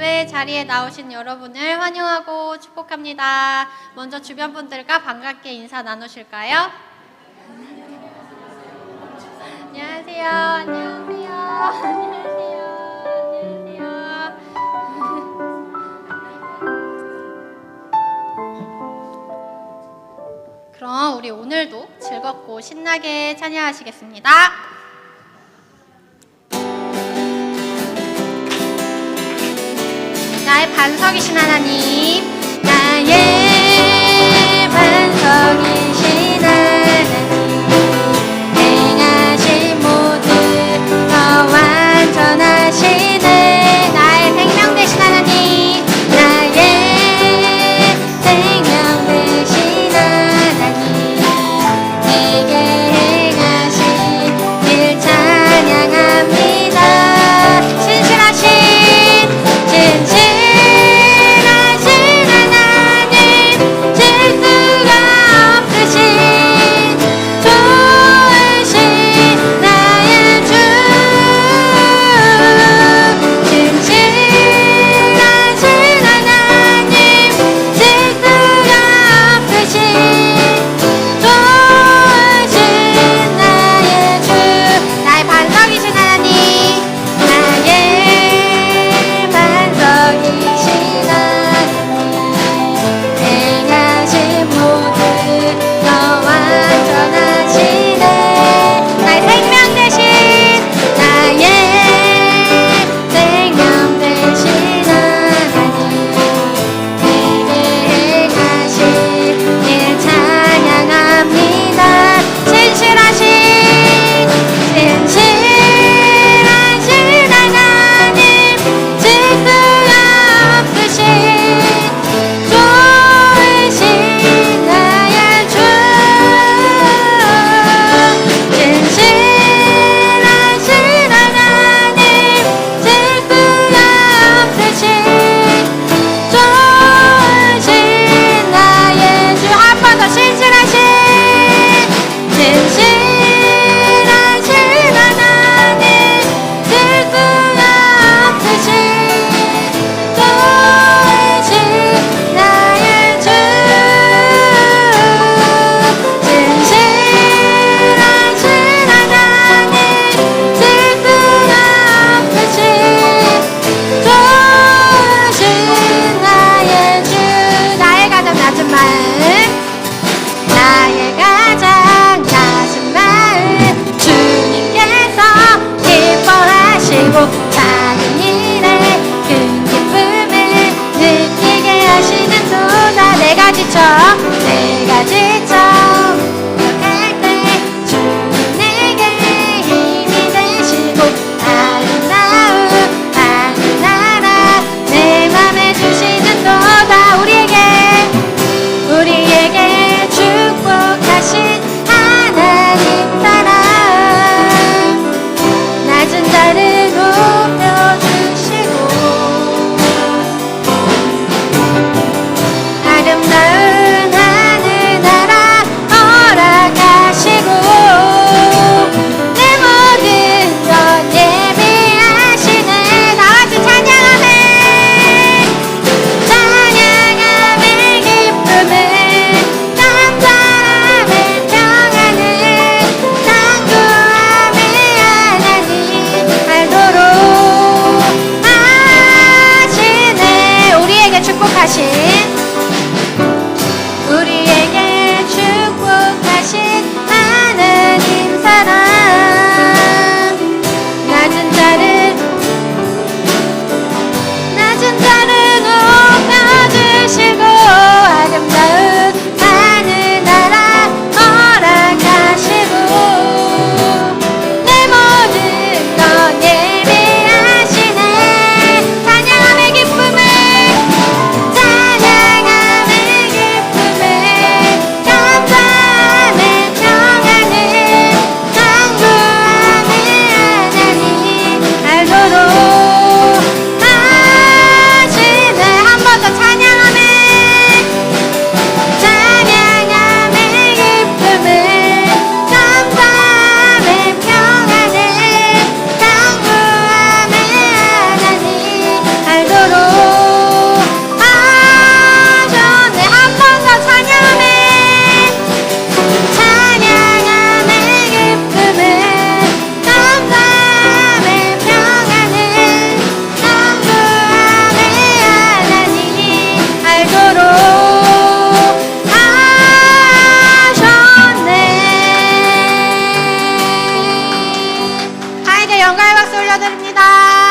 예배 자리에 나오신 여러분을 환영하고 축복합니다. 먼저 주변 분들과 반갑게 인사 나누실까요? 안녕하세요. 안녕하세요. 안녕하세요. 그럼 우리 오늘도 즐겁고 신나게 찬양하시겠습니다. 나의 반석이신 하나님, 나의 반석이신 하나님, 행하신 모든 더 완전하시네. 나의 생명 되신 하나님, 나의 생명 되신 하나님, 내게 행하신 일 찬양합니다. 신실하신 내가 지쳐 부족할 때 주님 내게 힘이 되시고 아름다운 하늘나라 내 맘에 주시는 도다. 우리에게 축복하신 하나님 사랑, 낮은 자를 높이 영광의 박수 올려드립니다.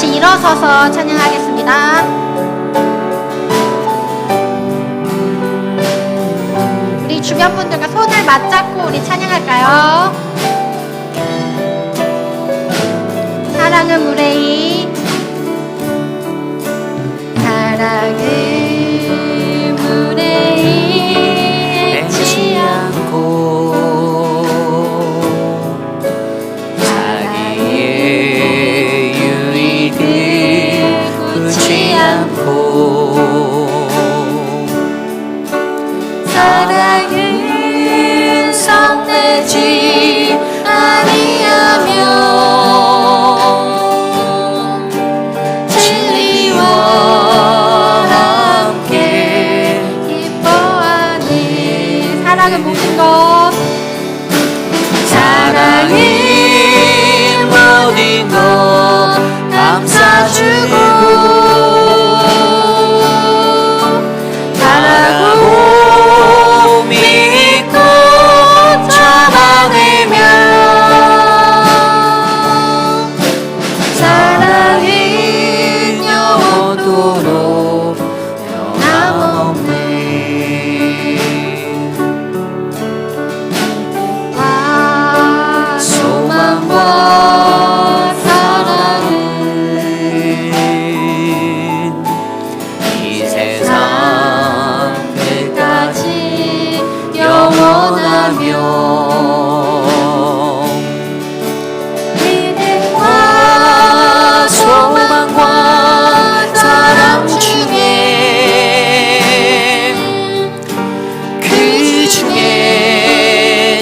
일어서서 찬양하겠습니다. 우리 주변 분들과 손을 맞잡고 우리 찬양할까요? 사랑은 물의 힘, 사랑은 물의 힘 잊지 않고 자기의 유익을 굳지 않고 사랑은 성내지 아니하며 진리와 함께 기뻐하니 사랑은 모든 것 사랑은 모든 것 감싸주고 바라고 믿고 잡아내며 사랑은 영원토록 변함없네. 소망과 사랑은 이 세상 끝까지 영원하며 믿음과 소망과 사랑 중에 그 중에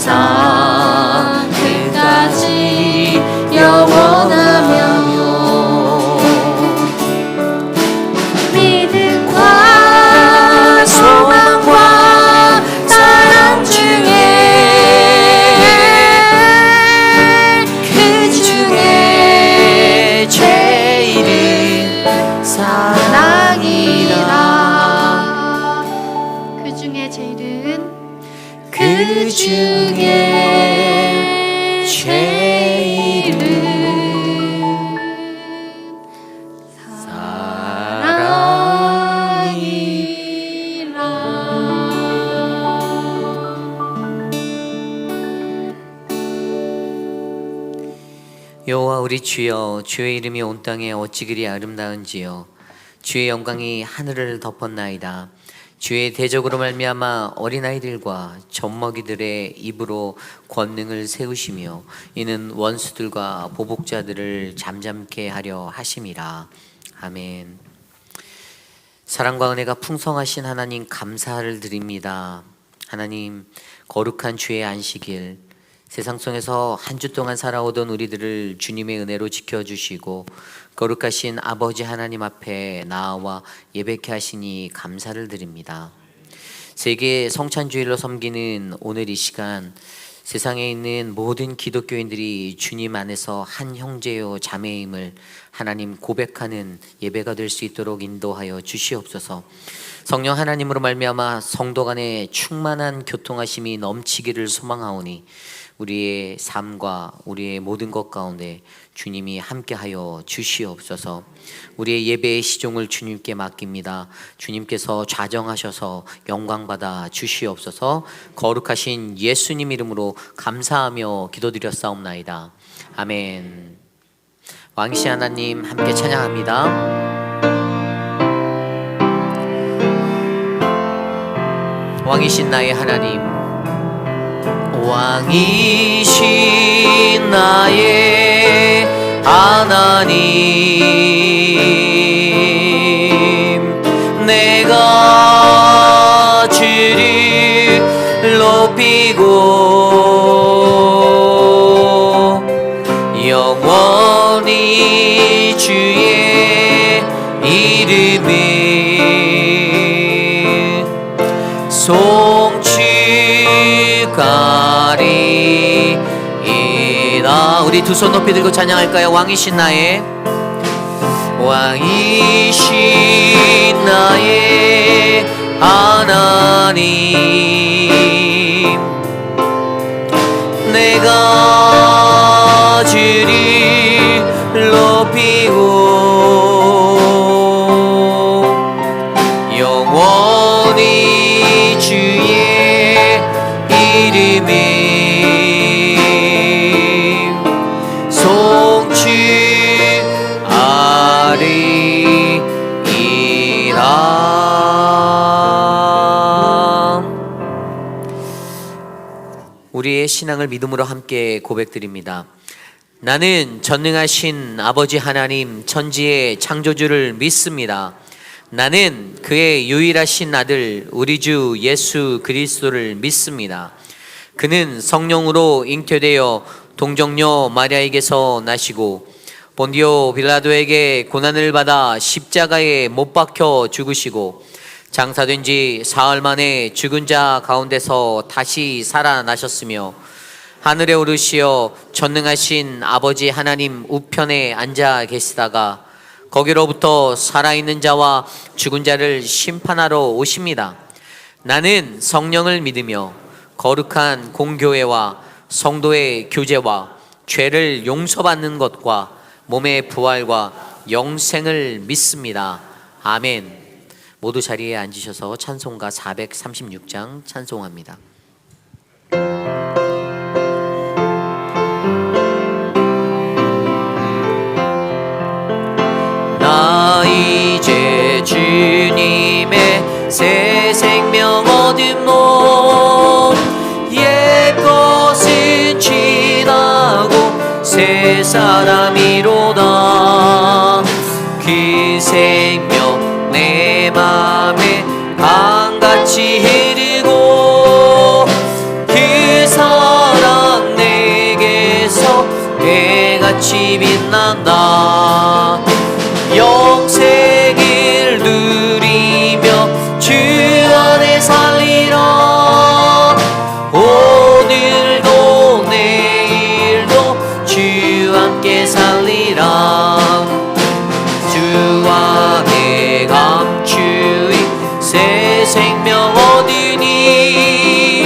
세상 끝까지 영원하며 믿음과 소망과 사랑 중에 그 중에 제일은 사랑이라. 그 중에 제일은 그 중에 제일은 여호와 우리 주여, 주의 이름이 온 땅에 어찌 그리 아름다운지요. 주의 영광이 하늘을 덮었나이다. 주의 대적으로 말미암아 어린아이들과 젖먹이들의 입으로 권능을 세우시며 이는 원수들과 보복자들을 잠잠케 하려 하심이라. 아멘. 사랑과 은혜가 풍성하신 하나님 감사를 드립니다. 하나님, 거룩한 주의 안식일, 세상 속에서 한 주 동안 살아오던 우리들을 주님의 은혜로 지켜주시고 거룩하신 아버지 하나님 앞에 나와 예배케 하시니 감사를 드립니다. 세계 성찬주일로 섬기는 오늘 이 시간, 세상에 있는 모든 기독교인들이 주님 안에서 한 형제요 자매임을 하나님 고백하는 예배가 될 수 있도록 인도하여 주시옵소서. 성령 하나님으로 말미암아 성도 간에 충만한 교통하심이 넘치기를 소망하오니 우리의 삶과 우리의 모든 것 가운데 주님이 함께하여 주시옵소서. 우리의 예배의 시종을 주님께 맡깁니다. 주님께서 좌정하셔서 영광받아 주시옵소서. 거룩하신 예수님 이름으로 감사하며 기도드렸사옵나이다. 아멘. 왕이신 하나님 함께 찬양합니다. 왕이신 나의 하나님, 왕이신 나의 하나님, 내가 주를 높이고 영원히 주의 이름을 송축하리이다. 우리 두 손 높이 들고 찬양할까요? 왕이신 나의 하나님, 내가 주를 높이고 영원히 주의 이름을 우리의 신앙을 믿음으로 함께 고백드립니다. 나는 전능하신 아버지 하나님 천지의 창조주를 믿습니다. 나는 그의 유일하신 아들 우리 주 예수 그리스도를 믿습니다. 그는 성령으로 잉태되어 동정녀 마리아에게서 나시고 본디오 빌라도에게 고난을 받아 십자가에 못 박혀 죽으시고 장사된 지 사흘 만에 죽은 자 가운데서 다시 살아나셨으며 하늘에 오르시어 전능하신 아버지 하나님 우편에 앉아 계시다가 거기로부터 살아있는 자와 죽은 자를 심판하러 오십니다. 나는 성령을 믿으며 거룩한 공교회와 성도의 교제와 죄를 용서받는 것과 몸의 부활과 영생을 믿습니다. 아멘. 모두 자리에 앉으셔서 찬송가 436장 찬송합니다. 나 이제 주님의 새 생명 얻은 몸, 옛 것은 지나고 새 사람이로다. 그 생명 내 맘에 강같이 흐르고 그 빛이 빛난다. 영생을 누리며 주 안에 살리라. 오늘도 내일도 주 함께 살리라. 주 안에 감추인 새 생명 얻으니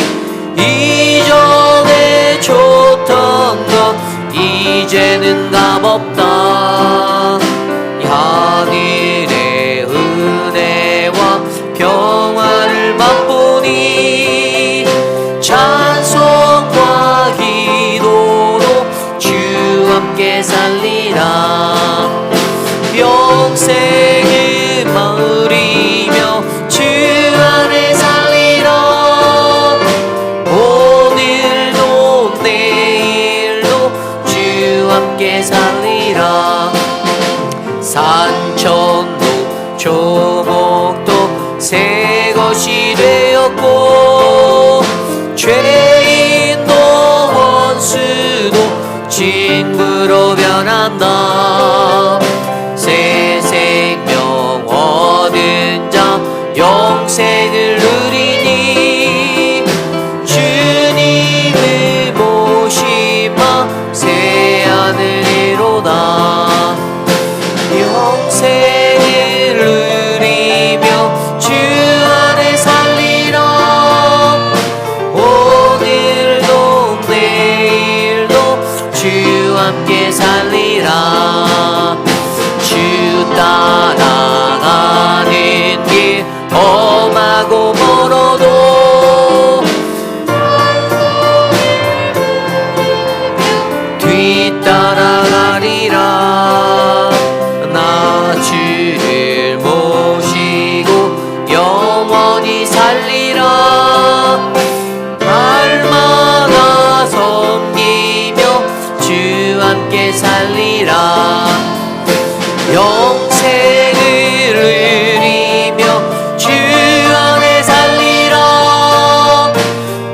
이전에 줬던 것 이제는 값없다. 하늘의 은혜와 평화를 맛보니 찬송과 기도로 주 함께 살리라. 영생을 누리며 주 안에 살리라. 오늘도 내일도 주 함께 살리라. 산천도 조목도 새 것이 되었고 죄인도 원수도 친구로 변한다. 새 생명 얻은 자 영생을 누리니 주님을 모시마 새 하늘이로다. 영생을 누리며 주 안에 살리라. 오늘도 내일도 주 함께 살리라. 주 따라가는 길 험하고 멀어도 뒤따라가리라. 나 주를 모시고 영원히 살리라. 날마다 섬기며 주 함께 살리라. 영생을 누리며 주 안에 살리라.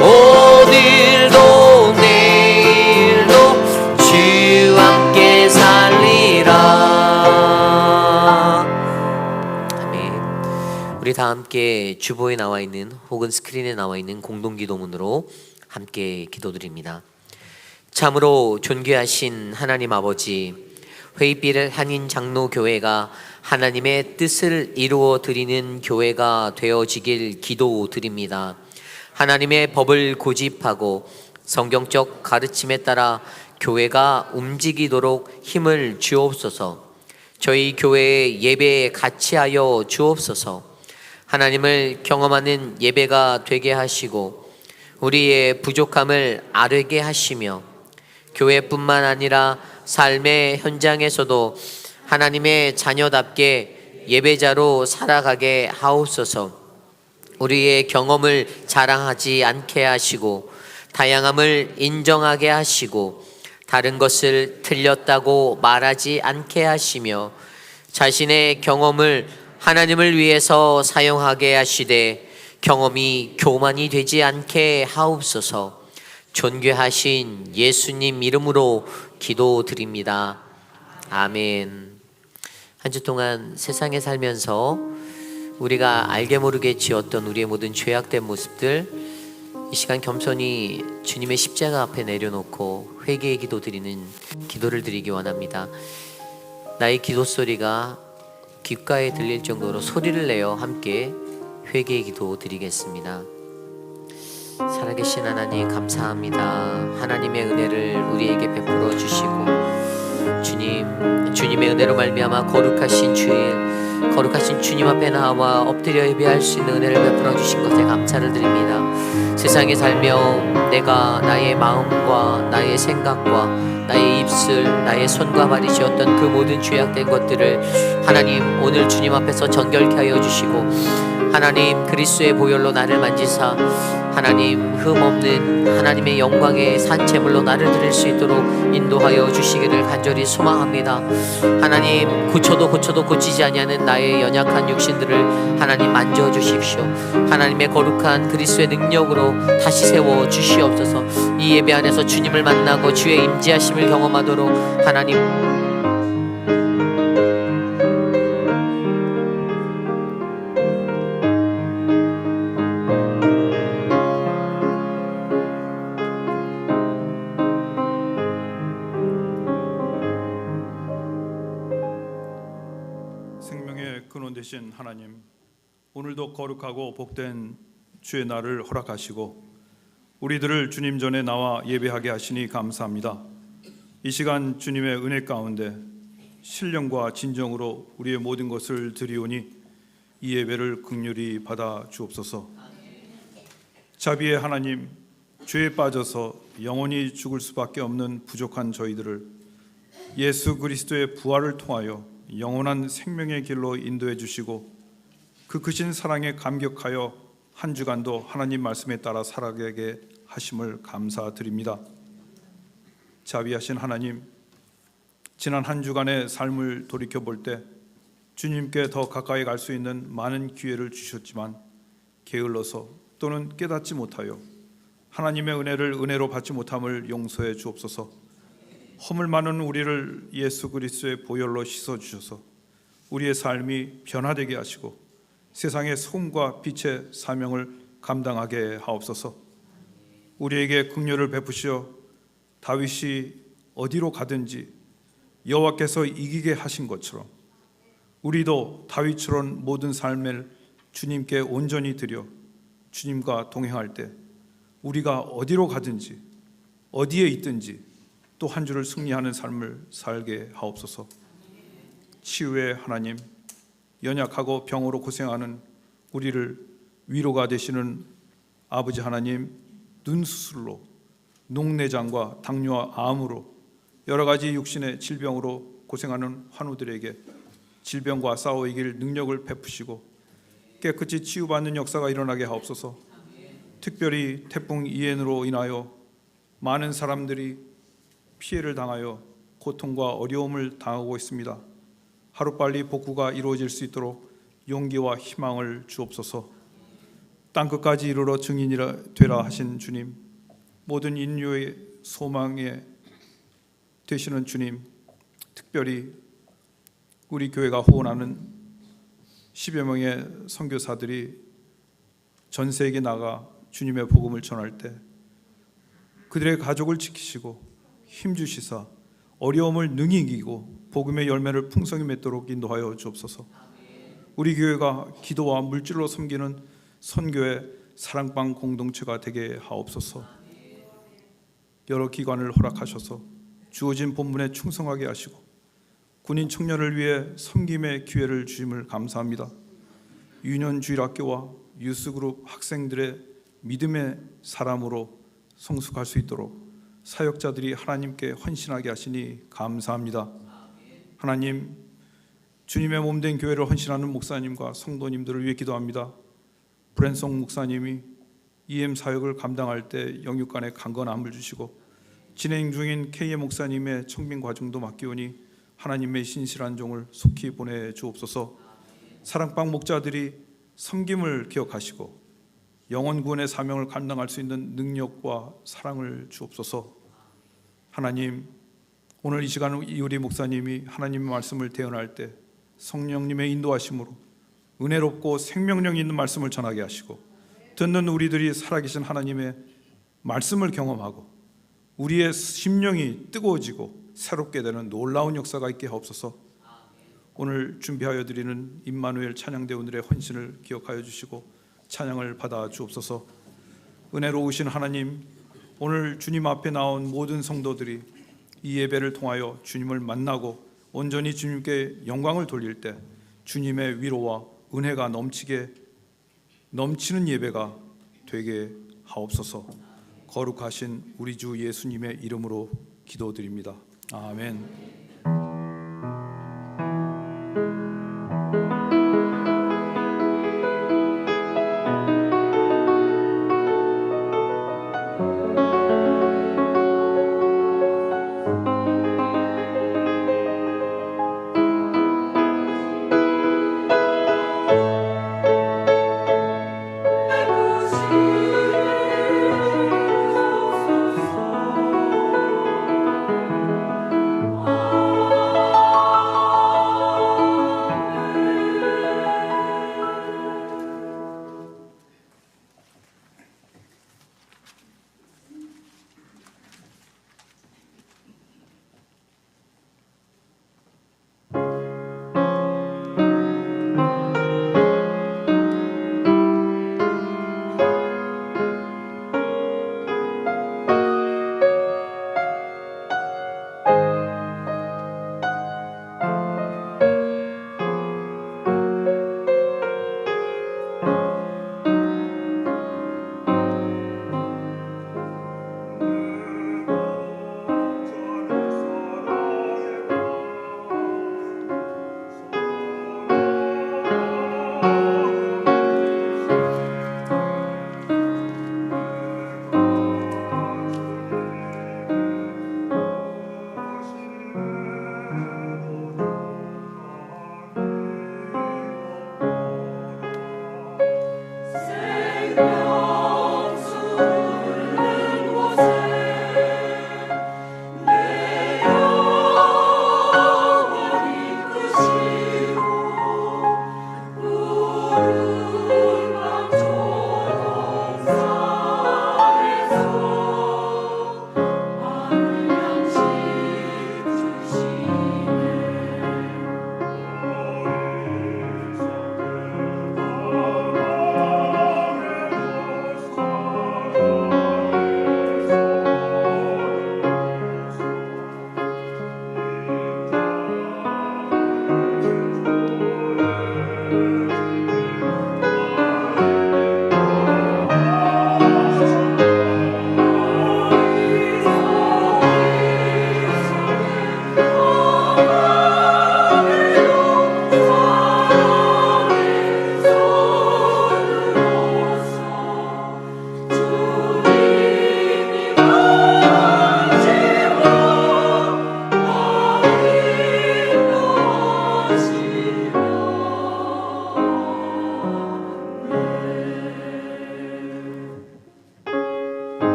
오늘도 내일도 주 함께 살리라. 아멘. 우리 다 함께 주보에 나와 있는 혹은 스크린에 나와 있는 공동기도문으로 함께 기도드립니다. 참으로 존귀하신 하나님 아버지, 회의비를 한인 장로교회가 하나님의 뜻을 이루어 드리는 교회가 되어지길 기도드립니다. 하나님의 법을 고집하고 성경적 가르침에 따라 교회가 움직이도록 힘을 주옵소서. 저희 교회의 예배에 같이 하여 주옵소서. 하나님을 경험하는 예배가 되게 하시고 우리의 부족함을 아뢰게 하시며 교회뿐만 아니라 삶의 현장에서도 하나님의 자녀답게 예배자로 살아가게 하옵소서. 우리의 경험을 자랑하지 않게 하시고 다양함을 인정하게 하시고 다른 것을 틀렸다고 말하지 않게 하시며 자신의 경험을 하나님을 위해서 사용하게 하시되 경험이 교만이 되지 않게 하옵소서. 존귀하신 예수님 이름으로 기도드립니다. 아멘. 한 주 동안 세상에 살면서 우리가 알게 모르게 지었던 우리의 모든 죄악된 모습들 이 시간 겸손히 주님의 십자가 앞에 내려놓고 회개의 기도 드리는 기도를 드리기 원합니다. 나의 기도 소리가 귓가에 들릴 정도로 소리를 내어 함께 회개의 기도 드리겠습니다. 살아계신 하나님 감사합니다. 하나님의 은혜를 우리에게 베풀어 주시고 주님의 은혜로 말미암아 거룩하신 주님 앞에 나와 엎드려 예배할 수 있는 은혜를 베풀어 주신 것에 감사를 드립니다. 세상에 살며 내가 나의 마음과 나의 생각과 나의 입술, 나의 손과 발이 지었던 그 모든 죄악된 것들을 하나님 오늘 주님 앞에서 정결케 하여 주시고 하나님 그리스도의 보혈로 나를 만지사 하나님 흠없는 하나님의 영광의 산제물로 나를 드릴 수 있도록 인도하여 주시기를 간절히 소망합니다. 하나님 고쳐도 고치지 아니하는 나의 연약한 육신들을 하나님 만져 주십시오. 하나님의 거룩한 그리스도의 능력으로 다시 세워 주시옵소서. 이 예배 안에서 주님을 만나고 주의 임재하심을 경험하도록 하나님 생명의 근원 되신 하나님, 오늘도 거룩하고 복된 주의 날을 허락하시고 우리들을 주님 전에 나와 예배하게 하시니 감사합니다. 이 시간 주님의 은혜 가운데 신령과 진정으로 우리의 모든 것을 드리오니 이 예배를 긍휼히 받아 주옵소서. 자비의 하나님, 죄에 빠져서 영원히 죽을 수밖에 없는 부족한 저희들을 예수 그리스도의 부활을 통하여 영원한 생명의 길로 인도해 주시고 그 크신 사랑에 감격하여 한 주간도 하나님 말씀에 따라 살아가게 하심을 감사드립니다. 자비하신 하나님, 지난 한 주간의 삶을 돌이켜볼 때 주님께 더 가까이 갈 수 있는 많은 기회를 주셨지만 게을러서 또는 깨닫지 못하여 하나님의 은혜를 은혜로 받지 못함을 용서해 주옵소서. 허물 많은 우리를 예수 그리스도의 보혈로 씻어주셔서 우리의 삶이 변화되게 하시고 세상의 소금과 빛의 사명을 감당하게 하옵소서. 우리에게 긍휼을 베푸시어 다윗이 어디로 가든지 여호와께서 이기게 하신 것처럼 우리도 다윗처럼 모든 삶을 주님께 온전히 드려 주님과 동행할 때 우리가 어디로 가든지 어디에 있든지 또 한 주를 승리하는 삶을 살게 하옵소서. 치유의 하나님, 연약하고 병으로 고생하는 우리를 위로가 되시는 아버지 하나님, 눈 수술로, 녹내장과 당뇨와 암으로 여러 가지 육신의 질병으로 고생하는 환우들에게 질병과 싸워 이길 능력을 베푸시고 깨끗이 치유받는 역사가 일어나게 하옵소서. 특별히 태풍 이엔으로 인하여 많은 사람들이 피해를 당하여 고통과 어려움을 당하고 있습니다. 하루빨리 복구가 이루어질 수 있도록 용기와 희망을 주옵소서. 땅끝까지 이르러 증인이 되라 하신 주님, 모든 인류의 소망에 되시는 주님, 특별히 우리 교회가 후원하는 10여 명의 선교사들이 전 세계에 나가 주님의 복음을 전할 때 그들의 가족을 지키시고 힘주시사 어려움을 능히 이기고 복음의 열매를 풍성히 맺도록 인도하여 주옵소서. 우리 교회가 기도와 물질로 섬기는 선교의 사랑방 공동체가 되게 하옵소서. 여러 기관을 허락하셔서 주어진 본분에 충성하게 하시고 군인 청년을 위해 섬김의 기회를 주심을 감사합니다. 유년주일학교와 유스그룹 학생들의 믿음의 사람으로 성숙할 수 있도록 사역자들이 하나님께 헌신하게 하시니 감사합니다. 하나님, 주님의 몸된 교회를 헌신하는 목사님과 성도님들을 위해 기도합니다. 브랜송 목사님이 EM 사역을 감당할 때 영육간에 강건함을 주시고 진행 중인 K의 목사님의 청빙 과정도 맡기오니 하나님의 신실한 종을 속히 보내주옵소서. 사랑방 목자들이 섬김을 기억하시고 영혼 구원의 사명을 감당할 수 있는 능력과 사랑을 주옵소서. 하나님, 오늘 이 시간 우리 목사님이 하나님의 말씀을 대언할 때 성령님의 인도하심으로 은혜롭고 생명력 있는 말씀을 전하게 하시고 듣는 우리들이 살아계신 하나님의 말씀을 경험하고 우리의 심령이 뜨거워지고 새롭게 되는 놀라운 역사가 있게 하옵소서. 오늘 준비하여 드리는 임마누엘 찬양대원들의 헌신을 기억하여 주시고 찬양을 받아 주옵소서. 은혜로우신 하나님, 오늘 주님 앞에 나온 모든 성도들이 이 예배를 통하여 주님을 만나고 온전히 주님께 영광을 돌릴 때 주님의 위로와 은혜가 넘치는 예배가 되게 하옵소서. 거룩하신 우리 주 예수님의 이름으로 기도드립니다. 아멘.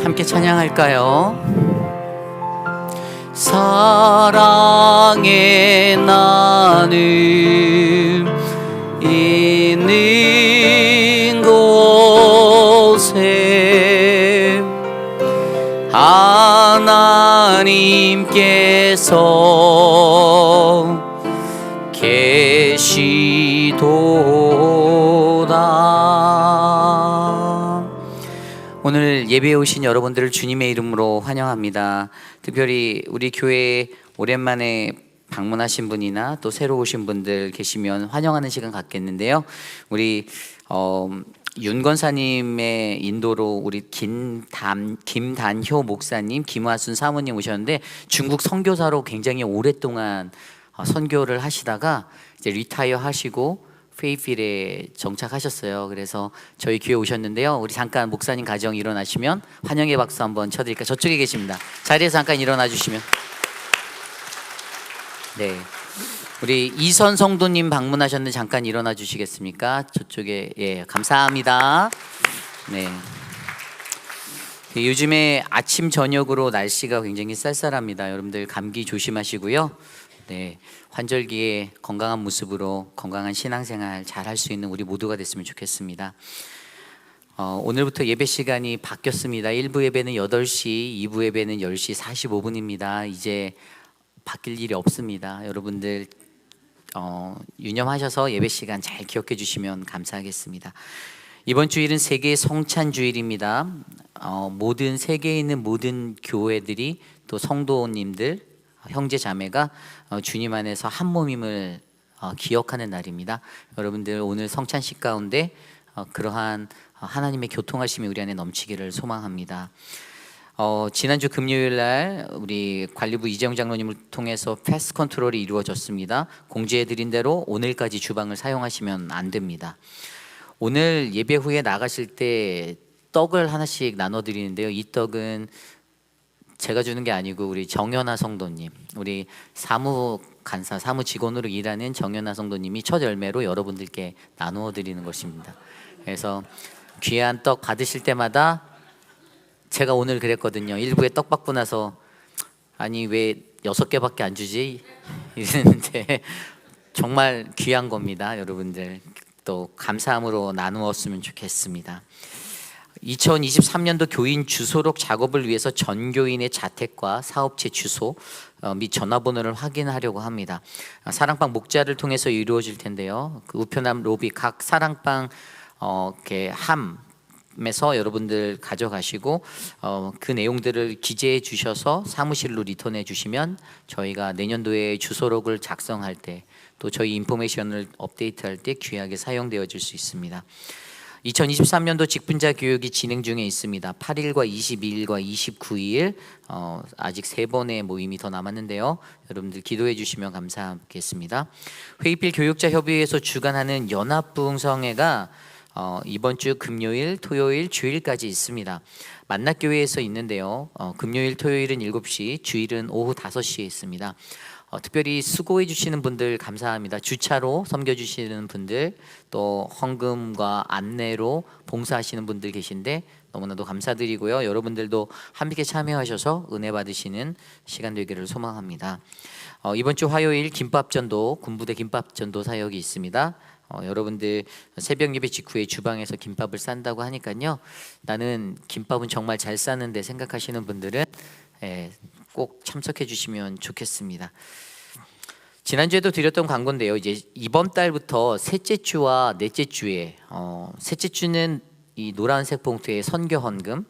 함께 찬양할까요? 사랑의 나눔 있는 곳에 하나님께서 계시도다. 오늘 예배에 오신 여러분들을 주님의 이름으로 환영합니다. 특별히 우리 교회에 오랜만에 방문하신 분이나 또 새로 오신 분들 계시면 환영하는 시간 갖겠는데요. 우리 윤 권사님의 인도로 우리 김단효 목사님, 김화순 사모님 오셨는데 중국 선교사로 굉장히 오랫동안 선교를 하시다가 이제 리타이어 하시고 페이필에 정착하셨어요. 그래서 저희 교회 오셨는데요. 우리 잠깐 목사님 가정 일어나시면 환영의 박수 한번 쳐드릴까요? 저쪽에 계십니다. 자리에서 잠깐 일어나 주시면. 네, 우리 이선 성도님 방문하셨는데 잠깐 일어나 주시겠습니까? 저쪽에. 예, 감사합니다. 네. 요즘에 아침 저녁으로 날씨가 굉장히 쌀쌀합니다. 여러분들 감기 조심하시고요. 네, 환절기에 건강한 모습으로 건강한 신앙생활 잘 할 수 있는 우리 모두가 됐으면 좋겠습니다. 오늘부터 예배 시간이 바뀌었습니다. 1부 예배는 8시, 2부 예배는 10시 45분입니다. 이제 바뀔 일이 없습니다. 여러분들 유념하셔서 예배 시간 잘 기억해 주시면 감사하겠습니다. 이번 주일은 세계 성찬 주일입니다. 모든 세계에 있는 모든 교회들이 또 성도님들, 형제 자매가 주님 안에서 한 몸임을 기억하는 날입니다. 여러분들 오늘 성찬식 가운데 그러한 하나님의 교통하심이 우리 안에 넘치기를 소망합니다. 지난주 금요일 날 우리 관리부 이재용 장로님을 통해서 패스트 컨트롤이 이루어졌습니다. 공지해 드린 대로 오늘까지 주방을 사용하시면 안 됩니다. 오늘 예배 후에 나가실 때 떡을 하나씩 나눠 드리는데요. 이 떡은 제가 주는 게 아니고 우리 정연아 성도님, 우리 사무간사, 사무직원으로 일하는 정연아 성도님이 첫 열매로 여러분들께 나누어 드리는 것입니다. 그래서 귀한 떡 받으실 때마다 제가 오늘 그랬거든요. 일부에 떡 받고 나서 아니 왜 6개밖에 안 주지? 이랬는데 정말 귀한 겁니다. 여러분들 또 감사함으로 나누었으면 좋겠습니다. 2023년도 교인 주소록 작업을 위해서 전 교인의 자택과 사업체 주소 및 전화번호를 확인하려고 합니다. 사랑방 목자를 통해서 이루어질 텐데요. 그 우편함 로비 각 사랑방 이렇게 함에서 여러분들 가져가시고 그 내용들을 기재해 주셔서 사무실로 리턴해 주시면 저희가 내년도에 주소록을 작성할 때 또 저희 인포메이션을 업데이트할 때 귀하게 사용되어질 수 있습니다. 2023년도 직분자 교육이 진행 중에 있습니다. 8일과 22일과 29일 아직 3번의 모임이 더 남았는데요. 여러분들 기도해 주시면 감사하겠습니다. 회의필 교육자 협의회에서 주관하는 연합부흥성회가 이번 주 금요일, 토요일, 주일까지 있습니다. 만납교회에서 있는데요. 금요일, 토요일은 7시, 주일은 오후 5시에 있습니다. 특별히 수고해 주시는 분들 감사합니다. 주차로 섬겨주시는 분들, 또 헌금과 안내로 봉사하시는 분들 계신데 너무나도 감사드리고요. 여러분들도 함께 참여하셔서 은혜 받으시는 시간 되기를 소망합니다. 이번 주 화요일 김밥전도, 군부대 김밥전도 사역이 있습니다. 여러분들 새벽 예배 직후에 주방에서 김밥을 싼다고 하니까요. 나는 김밥은 정말 잘 싸는데 생각하시는 분들은 꼭 참석해 주시면 좋겠습니다. 지난주에도 드렸던 광고인데요. 이제 이번 달부터 셋째 주와 넷째 주에 셋째 주는 이 노란색 봉투에 선교 헌금,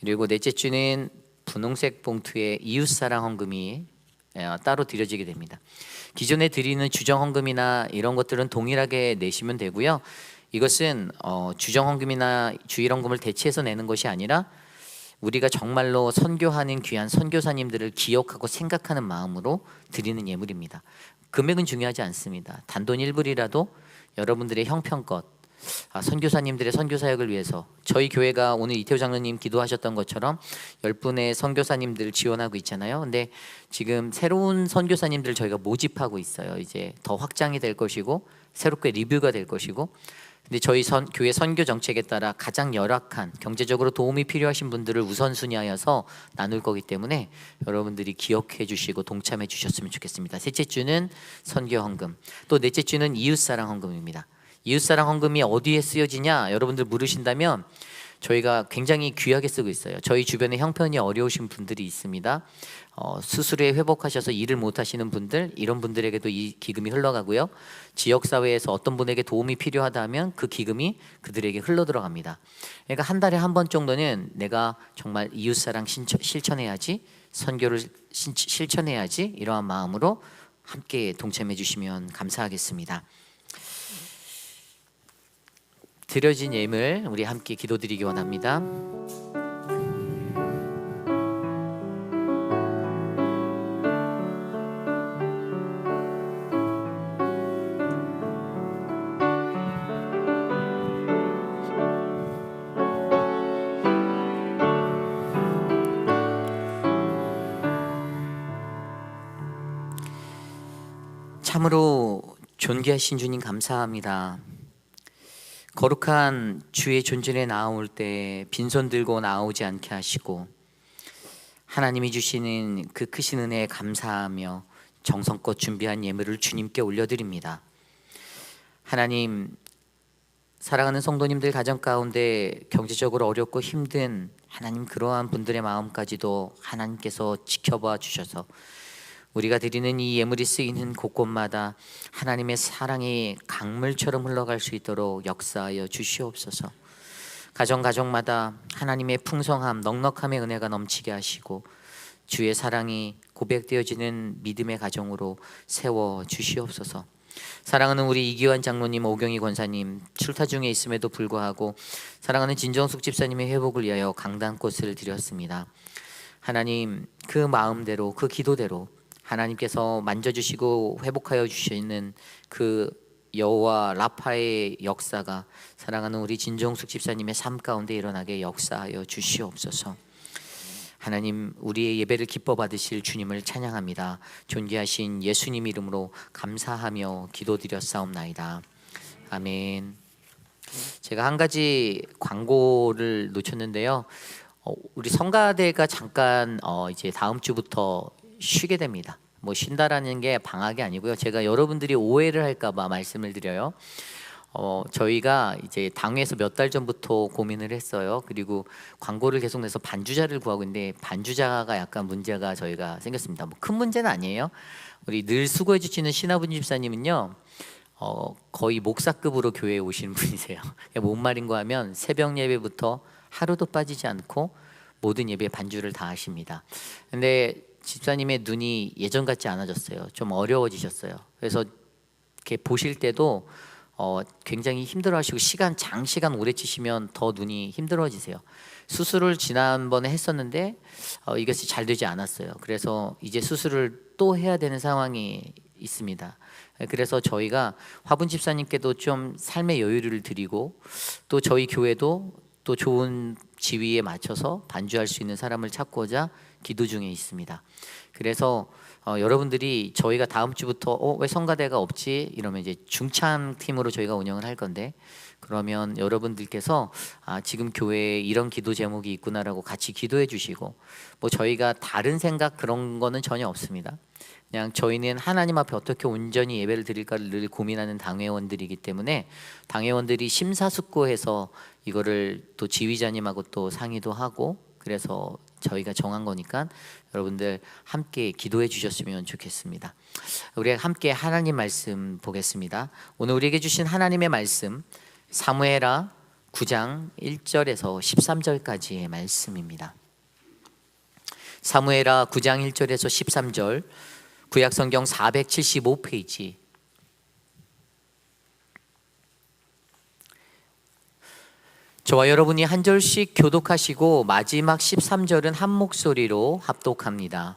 그리고 넷째 주는 분홍색 봉투에 이웃사랑 헌금이 따로 드려지게 됩니다. 기존에 드리는 주정 헌금이나 이런 것들은 동일하게 내시면 되고요. 이것은 주정 헌금이나 주일 헌금을 대체해서 내는 것이 아니라 우리가 정말로 선교하는 귀한 선교사님들을 기억하고 생각하는 마음으로 드리는 예물입니다. 금액은 중요하지 않습니다. 단돈 1불이라도 여러분들의 형편껏 선교사님들의 선교사역을 위해서 저희 교회가 오늘 이태호 장로님 기도하셨던 것처럼 10분의 선교사님들을 지원하고 있잖아요. 근데 지금 새로운 선교사님들을 저희가 모집하고 있어요. 이제 더 확장이 될 것이고 새롭게 리뷰가 될 것이고 근데 저희 교회 선교 정책에 따라 가장 열악한, 경제적으로 도움이 필요하신 분들을 우선순위하여서 나눌 거기 때문에 여러분들이 기억해 주시고 동참해 주셨으면 좋겠습니다. 셋째 주는 선교 헌금, 또 넷째 주는 이웃사랑 헌금입니다. 이웃사랑 헌금이 어디에 쓰여지냐 여러분들 물으신다면 저희가 굉장히 귀하게 쓰고 있어요. 저희 주변에 형편이 어려우신 분들이 있습니다. 수술에 회복하셔서 일을 못 하시는 분들, 이런 분들에게도 이 기금이 흘러가고요. 지역사회에서 어떤 분에게 도움이 필요하다면 그 기금이 그들에게 흘러 들어갑니다. 그러니까 한 달에 한 번 정도는 내가 정말 이웃사랑 실천해야지, 선교를 실천해야지, 이러한 마음으로 함께 동참해 주시면 감사하겠습니다. 드려진 예물 우리 함께 기도드리기 원합니다. 참으로 존귀하신 주님 감사합니다. 거룩한 주의 존전에 나올 때 빈손 들고 나오지 않게 하시고 하나님이 주시는 그 크신 은혜에 감사하며 정성껏 준비한 예물을 주님께 올려드립니다. 하나님, 사랑하는 성도님들 가정 가운데 경제적으로 어렵고 힘든 하나님 그러한 분들의 마음까지도 하나님께서 지켜봐 주셔서 우리가 드리는 이 예물이 쓰이는 곳곳마다 하나님의 사랑이 강물처럼 흘러갈 수 있도록 역사하여 주시옵소서. 가정마다 하나님의 풍성함, 넉넉함의 은혜가 넘치게 하시고 주의 사랑이 고백되어지는 믿음의 가정으로 세워 주시옵소서. 사랑하는 우리 이기환 장로님, 오경희 권사님 출타 중에 있음에도 불구하고 사랑하는 진정숙 집사님의 회복을 위하여 강단꽃을 드렸습니다. 하나님, 그 마음대로, 그 기도대로 하나님께서 만져주시고 회복하여 주시는 그 여호와 라파의 역사가 사랑하는 우리 진정숙 집사님의 삶 가운데 일어나게 역사하여 주시옵소서. 하나님, 우리의 예배를 기뻐 받으실 주님을 찬양합니다. 존귀하신 예수님 이름으로 감사하며 기도드렸사옵나이다. 아멘. 제가 한 가지 광고를 놓쳤는데요. 우리 성가대가 잠깐 이제 다음 주부터 쉬게 됩니다. 뭐 쉰다라는 게 방학이 아니고요. 제가 여러분들이 오해를 할까봐 말씀을 드려요. 저희가 이제 당회에서 몇 달 전부터 고민을 했어요. 그리고 광고를 계속 내서 반주자를 구하고 있는데 반주자가 약간 문제가 저희가 생겼습니다. 뭐 큰 문제는 아니에요. 우리 늘 수고해 주시는 신하분 집사님은요, 거의 목사급으로 교회에 오시는 분이세요. 뭔 말인가 하면 새벽 예배부터 하루도 빠지지 않고 모든 예배 반주를 다 하십니다. 근데 집사님의 눈이 예전 같지 않아졌어요. 좀 어려워지셨어요. 그래서 이렇게 보실 때도 굉장히 힘들어하시고 장시간 오래 치시면 더 눈이 힘들어지세요. 수술을 지난번에 했었는데 이것이 잘 되지 않았어요. 그래서 이제 수술을 또 해야 되는 상황이 있습니다. 그래서 저희가 화분 집사님께도 좀 삶의 여유를 드리고 또 저희 교회도 또 좋은 지위에 맞춰서 반주할 수 있는 사람을 찾고자 기도 중에 있습니다. 그래서 여러분들이 저희가 다음 주부터 왜 성가대가 없지? 이러면 이제 중창 팀으로 저희가 운영을 할 건데, 그러면 여러분들께서 지금 교회에 이런 기도 제목이 있구나라고 같이 기도해 주시고, 뭐 저희가 다른 생각 그런 거는 전혀 없습니다. 그냥 저희는 하나님 앞에 어떻게 온전히 예배를 드릴까를 늘 고민하는 당회원들이기 때문에 당회원들이 심사숙고해서 이거를 또 지휘자님하고 또 상의도 하고, 그래서 저희가 정한 거니까 여러분들 함께 기도해 주셨으면 좋겠습니다. 우리 함께 하나님 말씀 보겠습니다. 오늘 우리에게 주신 하나님의 말씀 사무엘하 9장 1절에서 13절까지의 말씀입니다. 사무엘하 9장 1절에서 13절, 구약성경 475페이지. 저와 여러분이 한 절씩 교독하시고 마지막 13절은 한 목소리로 합독합니다.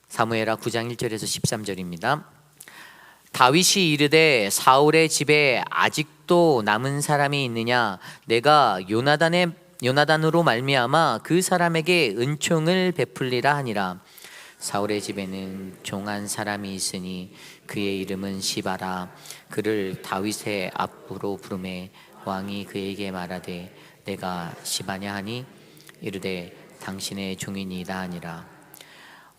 사무엘하 9장 1절에서 13절입니다. 다윗이 이르되 사울의 집에 아직도 남은 사람이 있느냐? 내가 요나단으로 말미암아 그 사람에게 은총을 베풀리라 하니라. 사울의 집에는 종한 사람이 있으니 그의 이름은 시바라. 그를 다윗의 앞으로 부르매 왕이 그에게 말하되 내가 시바냐 하니 이르되 당신의 종이니이다 하니라.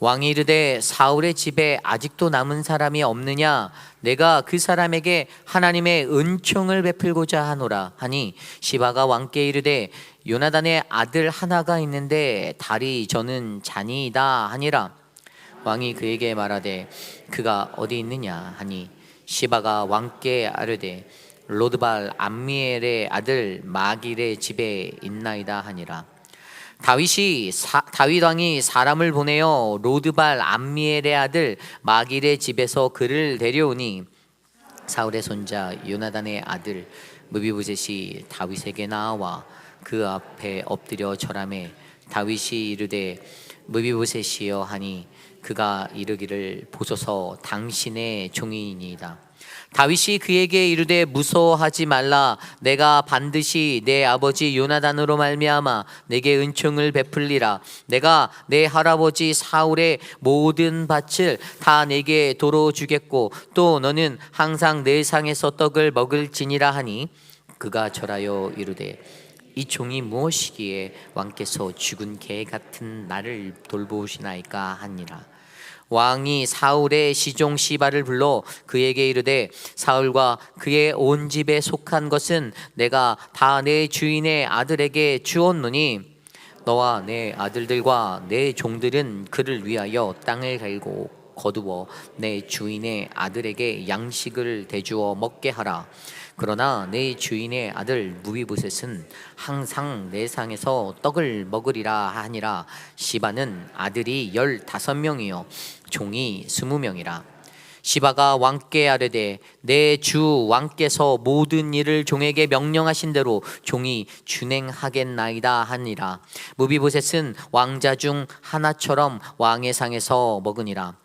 왕이 이르되 사울의 집에 아직도 남은 사람이 없느냐? 내가 그 사람에게 하나님의 은총을 베풀고자 하노라 하니 시바가 왕께 이르되 요나단의 아들 하나가 있는데 다리 저는 잔이이다 하니라. 왕이 그에게 말하되 그가 어디 있느냐 하니 시바가 왕께 아뢰되 로드발 암미엘의 아들 마길의 집에 있나이다 하니라. 다윗 왕이 사람을 보내어 로드발 암미엘의 아들 마길의 집에서 그를 데려오니 사울의 손자 요나단의 아들 무비보셋이 다윗에게 나와 그 앞에 엎드려 절하매 다윗이 이르되 무비보셋이여 하니 그가 이르기를 보소서 당신의 종이니이다. 다윗이 그에게 이르되 무서워하지 말라. 내가 반드시 내 아버지 요나단으로 말미암아 내게 은총을 베풀리라. 내가 내 할아버지 사울의 모든 밭을 다 내게 도로 주겠고 또 너는 항상 내 상에서 떡을 먹을지니라 하니 그가 절하여 이르되 이 종이 무엇이기에 왕께서 죽은 개 같은 나를 돌보시나이까 하니라. 왕이 사울의 시종 시바를 불러 그에게 이르되 사울과 그의 온 집에 속한 것은 내가 다 내 주인의 아들에게 주었노니 너와 내 아들들과 내 종들은 그를 위하여 땅을 갈고 거두어 내 주인의 아들에게 양식을 대주어 먹게 하라. 그러나 내 주인의 아들 무비보셋은 항상 내 상에서 떡을 먹으리라 하니라. 시바는 아들이 15명이요 종이 20명이라. 시바가 왕께 아뢰되 내 주 왕께서 모든 일을 종에게 명령하신 대로 종이 준행하겠나이다 하니라. 무비보셋은 왕자 중 하나처럼 왕의 상에서 먹으니라.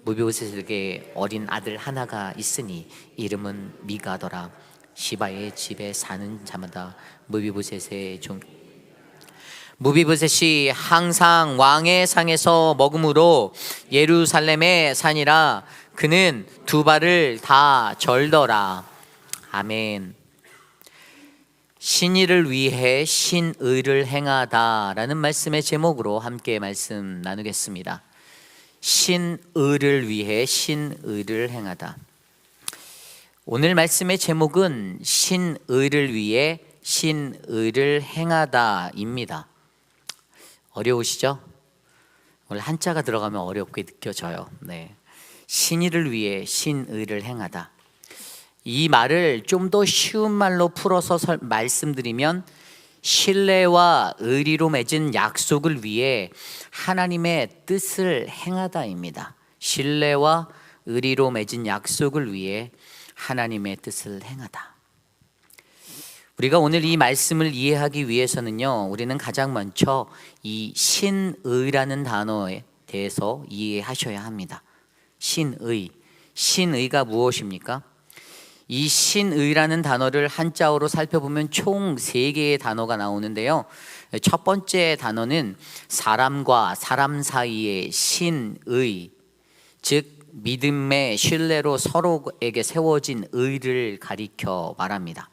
무비보셋에게 어린 아들 하나가 있으니 이름은 미가더라. 시바의 집에 사는 자마다 무비보셋의 종 무비보셋이 항상 왕의 상에서 먹음으로 예루살렘에 사니라. 그는 두 발을 다 절더라. 아멘. 신의를 위해 신의를 행하다라는 말씀의 제목으로 함께 말씀 나누겠습니다. 신의를 위해 신의를 행하다. 오늘 말씀의 제목은 신의를 위해 신의를 행하다입니다. 어려우시죠? 오늘 한자가 들어가면 어렵게 느껴져요. 네. 신의를 위해 신의를 행하다. 이 말을 좀 더 쉬운 말로 풀어서 말씀드리면 신뢰와 의리로 맺은 약속을 위해 하나님의 뜻을 행하다입니다. 신뢰와 의리로 맺은 약속을 위해 하나님의 뜻을 행하다. 우리가 오늘 이 말씀을 이해하기 위해서는요, 우리는 가장 먼저 이 신의라는 단어에 대해서 이해하셔야 합니다. 신의가 무엇입니까? 이 신의라는 단어를 한자어로 살펴보면 총 3개의 단어가 나오는데요. 첫 번째 단어는 사람과 사람 사이의 신의, 즉 믿음의 신뢰로 서로에게 세워진 의를 가리켜 말합니다.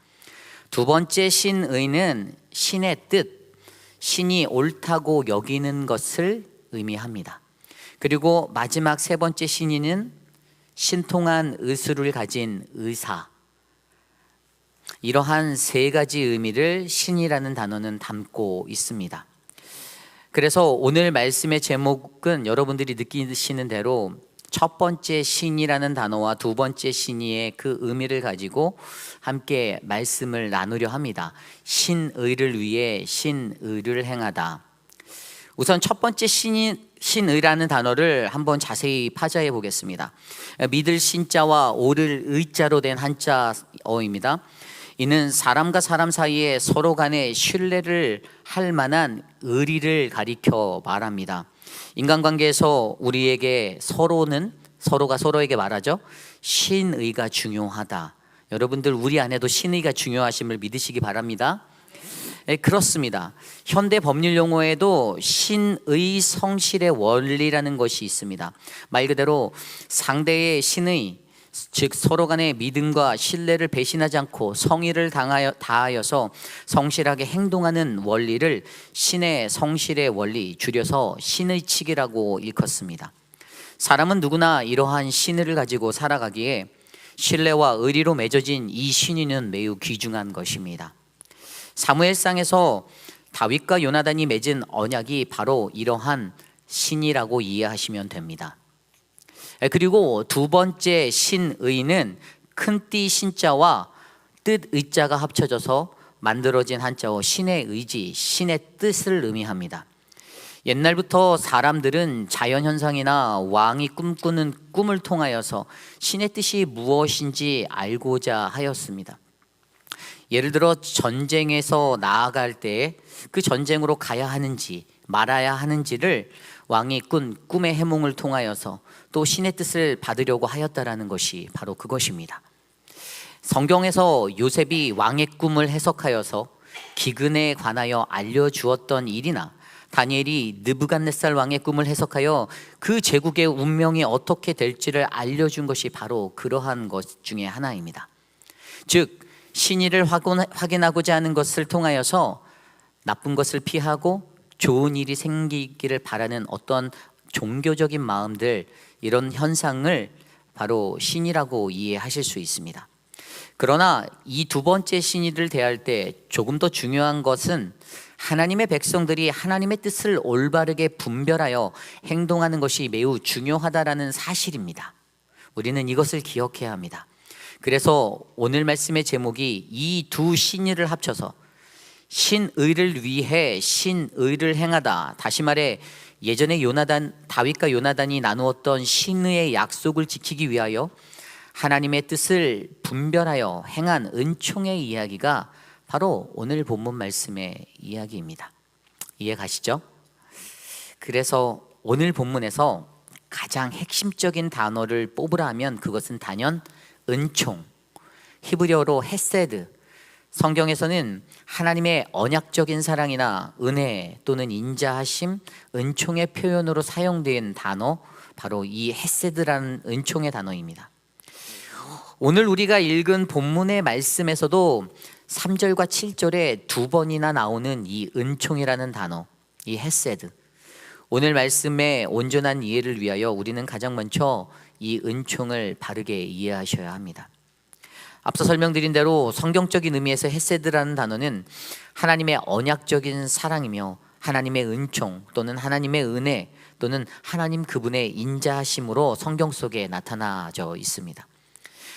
두 번째 신의는 신의 뜻, 신이 옳다고 여기는 것을 의미합니다. 그리고 마지막 세 번째 신의는 신통한 의술을 가진 의사. 이러한 3가지 의미를 신이라는 단어는 담고 있습니다. 그래서 오늘 말씀의 제목은 여러분들이 느끼시는 대로 첫 번째 신이라는 단어와 두 번째 신의의 그 의미를 가지고 함께 말씀을 나누려 합니다. 신의를 위해 신의를 행하다. 우선 첫 번째 신의라는 단어를 한번 자세히 파자해 보겠습니다. 믿을 신자와 오를 의자로 된 한자어입니다. 이는 사람과 사람 사이에 서로 간에 신뢰를 할 만한 의리를 가리켜 말합니다. 인간관계에서 우리에게 서로가 서로에게 말하죠. 신의가 중요하다. 여러분들 우리 안에도 신의가 중요하심을 믿으시기 바랍니다. 네, 그렇습니다. 현대 법률 용어에도 신의 성실의 원리라는 것이 있습니다. 말 그대로 상대의 신의, 즉 서로 간의 믿음과 신뢰를 배신하지 않고 성의를 다하여서 성실하게 행동하는 원리를 신의 성실의 원리, 줄여서 신의 칙이라고 일컫습니다. 사람은 누구나 이러한 신의를 가지고 살아가기에 신뢰와 의리로 맺어진 이 신의는 매우 귀중한 것입니다. 사무엘상에서 다윗과 요나단이 맺은 언약이 바로 이러한 신이라고 이해하시면 됩니다. 그리고 두 번째 신의는 큰 띠 신자와 뜻 의자가 합쳐져서 만들어진 한자어 신의 의지, 신의 뜻을 의미합니다. 옛날부터 사람들은 자연현상이나 왕이 꿈꾸는 꿈을 통하여서 신의 뜻이 무엇인지 알고자 하였습니다. 예를 들어 전쟁에서 나아갈 때 그 전쟁으로 가야 하는지 말아야 하는지를 왕이 꾼 꿈의 해몽을 통하여서 또 신의 뜻을 받으려고 하였다라는 것이 바로 그것입니다. 성경에서 요셉이 왕의 꿈을 해석하여서 기근에 관하여 알려주었던 일이나 다니엘이 느부갓네살 왕의 꿈을 해석하여 그 제국의 운명이 어떻게 될지를 알려준 것이 바로 그러한 것 중에 하나입니다. 즉 신의를 확인하고자 하는 것을 통하여서 나쁜 것을 피하고 좋은 일이 생기기를 바라는 어떤 종교적인 마음들, 이런 현상을 바로 신이라고 이해하실 수 있습니다. 그러나 이 두 번째 신의를 대할 때 조금 더 중요한 것은 하나님의 백성들이 하나님의 뜻을 올바르게 분별하여 행동하는 것이 매우 중요하다라는 사실입니다. 우리는 이것을 기억해야 합니다. 그래서 오늘 말씀의 제목이 이 두 신의를 합쳐서 신의를 위해 신의를 행하다. 다시 말해 예전에 다윗과 요나단이 나누었던 신의의 약속을 지키기 위하여 하나님의 뜻을 분별하여 행한 은총의 이야기가 바로 오늘 본문 말씀의 이야기입니다. 이해 가시죠? 그래서 오늘 본문에서 가장 핵심적인 단어를 뽑으라 하면 그것은 단연 은총, 히브리어로 헤세드, 성경에서는 하나님의 언약적인 사랑이나 은혜 또는 인자하심, 은총의 표현으로 사용된 단어, 바로 이 헤세드라는 은총의 단어입니다. 오늘 우리가 읽은 본문의 말씀에서도 3절과 7절에 두 번이나 나오는 이 은총이라는 단어, 이 헤세드. 오늘 말씀의 온전한 이해를 위하여 우리는 가장 먼저 이 은총을 바르게 이해하셔야 합니다. 앞서 설명드린 대로 성경적인 의미에서 헤세드라는 단어는 하나님의 언약적인 사랑이며 하나님의 은총 또는 하나님의 은혜 또는 하나님 그분의 인자하심으로 성경 속에 나타나져 있습니다.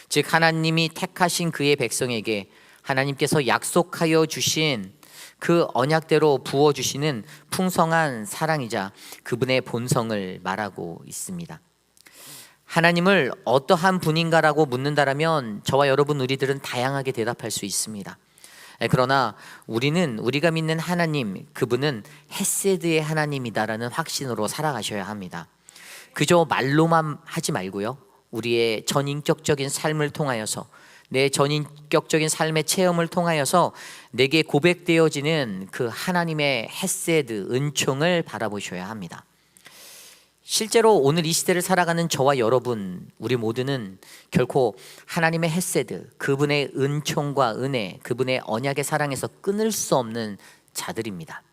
즉 하나님이 택하신 그의 백성에게 하나님께서 약속하여 주신 그 언약대로 부어주시는 풍성한 사랑이자 그분의 본성을 말하고 있습니다. 하나님을 어떠한 분인가라고 묻는다라면 저와 여러분 우리들은 다양하게 대답할 수 있습니다. 그러나 우리가 믿는 하나님, 그분은 헤세드의 하나님이다라는 확신으로 살아가셔야 합니다. 그저 말로만 하지 말고요, 우리의 전인격적인 삶을 통하여서, 내 전인격적인 삶의 체험을 통하여서 내게 고백되어지는 그 하나님의 헤세드, 은총을 바라보셔야 합니다. 실제로 오늘 이 시대를 살아가는 저와 여러분, 우리 모두는 결코 하나님의 헤세드, 그분의 은총과 은혜, 그분의 언약의 사랑에서 끊을 수 없는 자들입니다.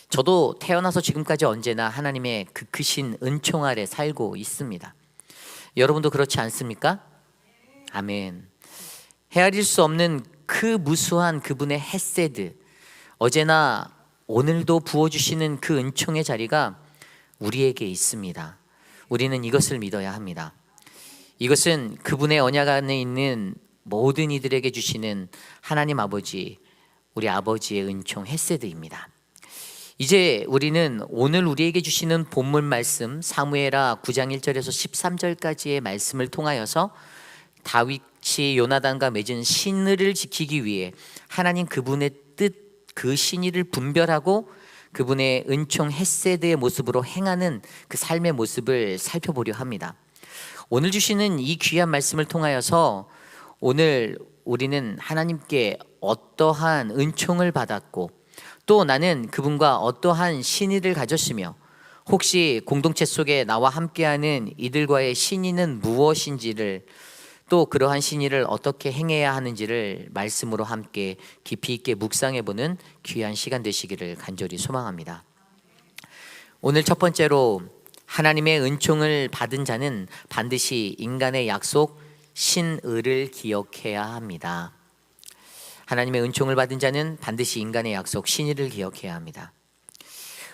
저도 태어나서 지금까지 언제나 하나님의 그 크신 은총 아래 살고 있습니다. 여러분도 그렇지 않습니까? 아멘. 헤아릴 수 없는 그 무수한 그분의 헤세드, 어제나 오늘도 부어주시는 그 은총의 자리가 우리에게 있습니다. 우리는 이것을 믿어야 합니다. 이것은 그분의 언약 안에 있는 모든 이들에게 주시는 하나님 아버지, 우리 아버지의 은총 헤세드입니다. 이제 우리는 오늘 우리에게 주시는 본문 말씀 사무엘하 9장 1절에서 13절까지의 말씀을 통하여서 다윗이 요나단과 맺은 신의를 지키기 위해 하나님 그분의 뜻, 그 신의를 분별하고 그분의 은총 헤세드의 모습으로 행하는 그 삶의 모습을 살펴보려 합니다. 오늘 주시는 이 귀한 말씀을 통하여서 오늘 우리는 하나님께 어떠한 은총을 받았고 또 나는 그분과 어떠한 신의를 가졌으며 혹시 공동체 속에 나와 함께하는 이들과의 신의는 무엇인지를 또 그러한 신의를 어떻게 행해야 하는지를 말씀으로 함께 깊이 있게 묵상해 보는 귀한 시간 되시기를 간절히 소망합니다. 오늘 첫 번째로 하나님의 은총을 받은 자는 반드시 인간의 약속 신의를 기억해야 합니다. 하나님의 은총을 받은 자는 반드시 인간의 약속 신의를 기억해야 합니다.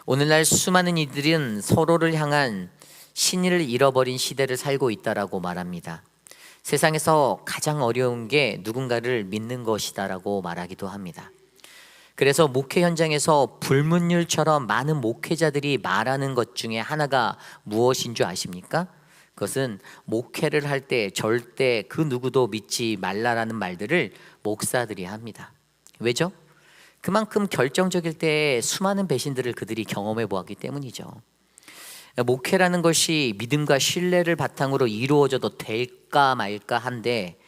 오늘날 수많은 이들은 서로를 향한 신의를 잃어버린 시대를 살고 있다라고 말합니다. 세상에서 가장 어려운 게 누군가를 믿는 것이다라고 말하기도 합니다. 그래서 목회 현장에서 불문율처럼 많은 목회자들이 말하는 것 중에 하나가 무엇인 줄 아십니까? 그것은 목회를 할 때 절대 그 누구도 믿지 말라라는 말들을 목사들이 합니다. 왜죠? 그만큼 결정적일 때 수많은 배신들을 그들이 경험해 보았기 때문이죠. 목회라는 것이 믿음과 신뢰를 바탕으로 이루어져도 될까 말까 한데,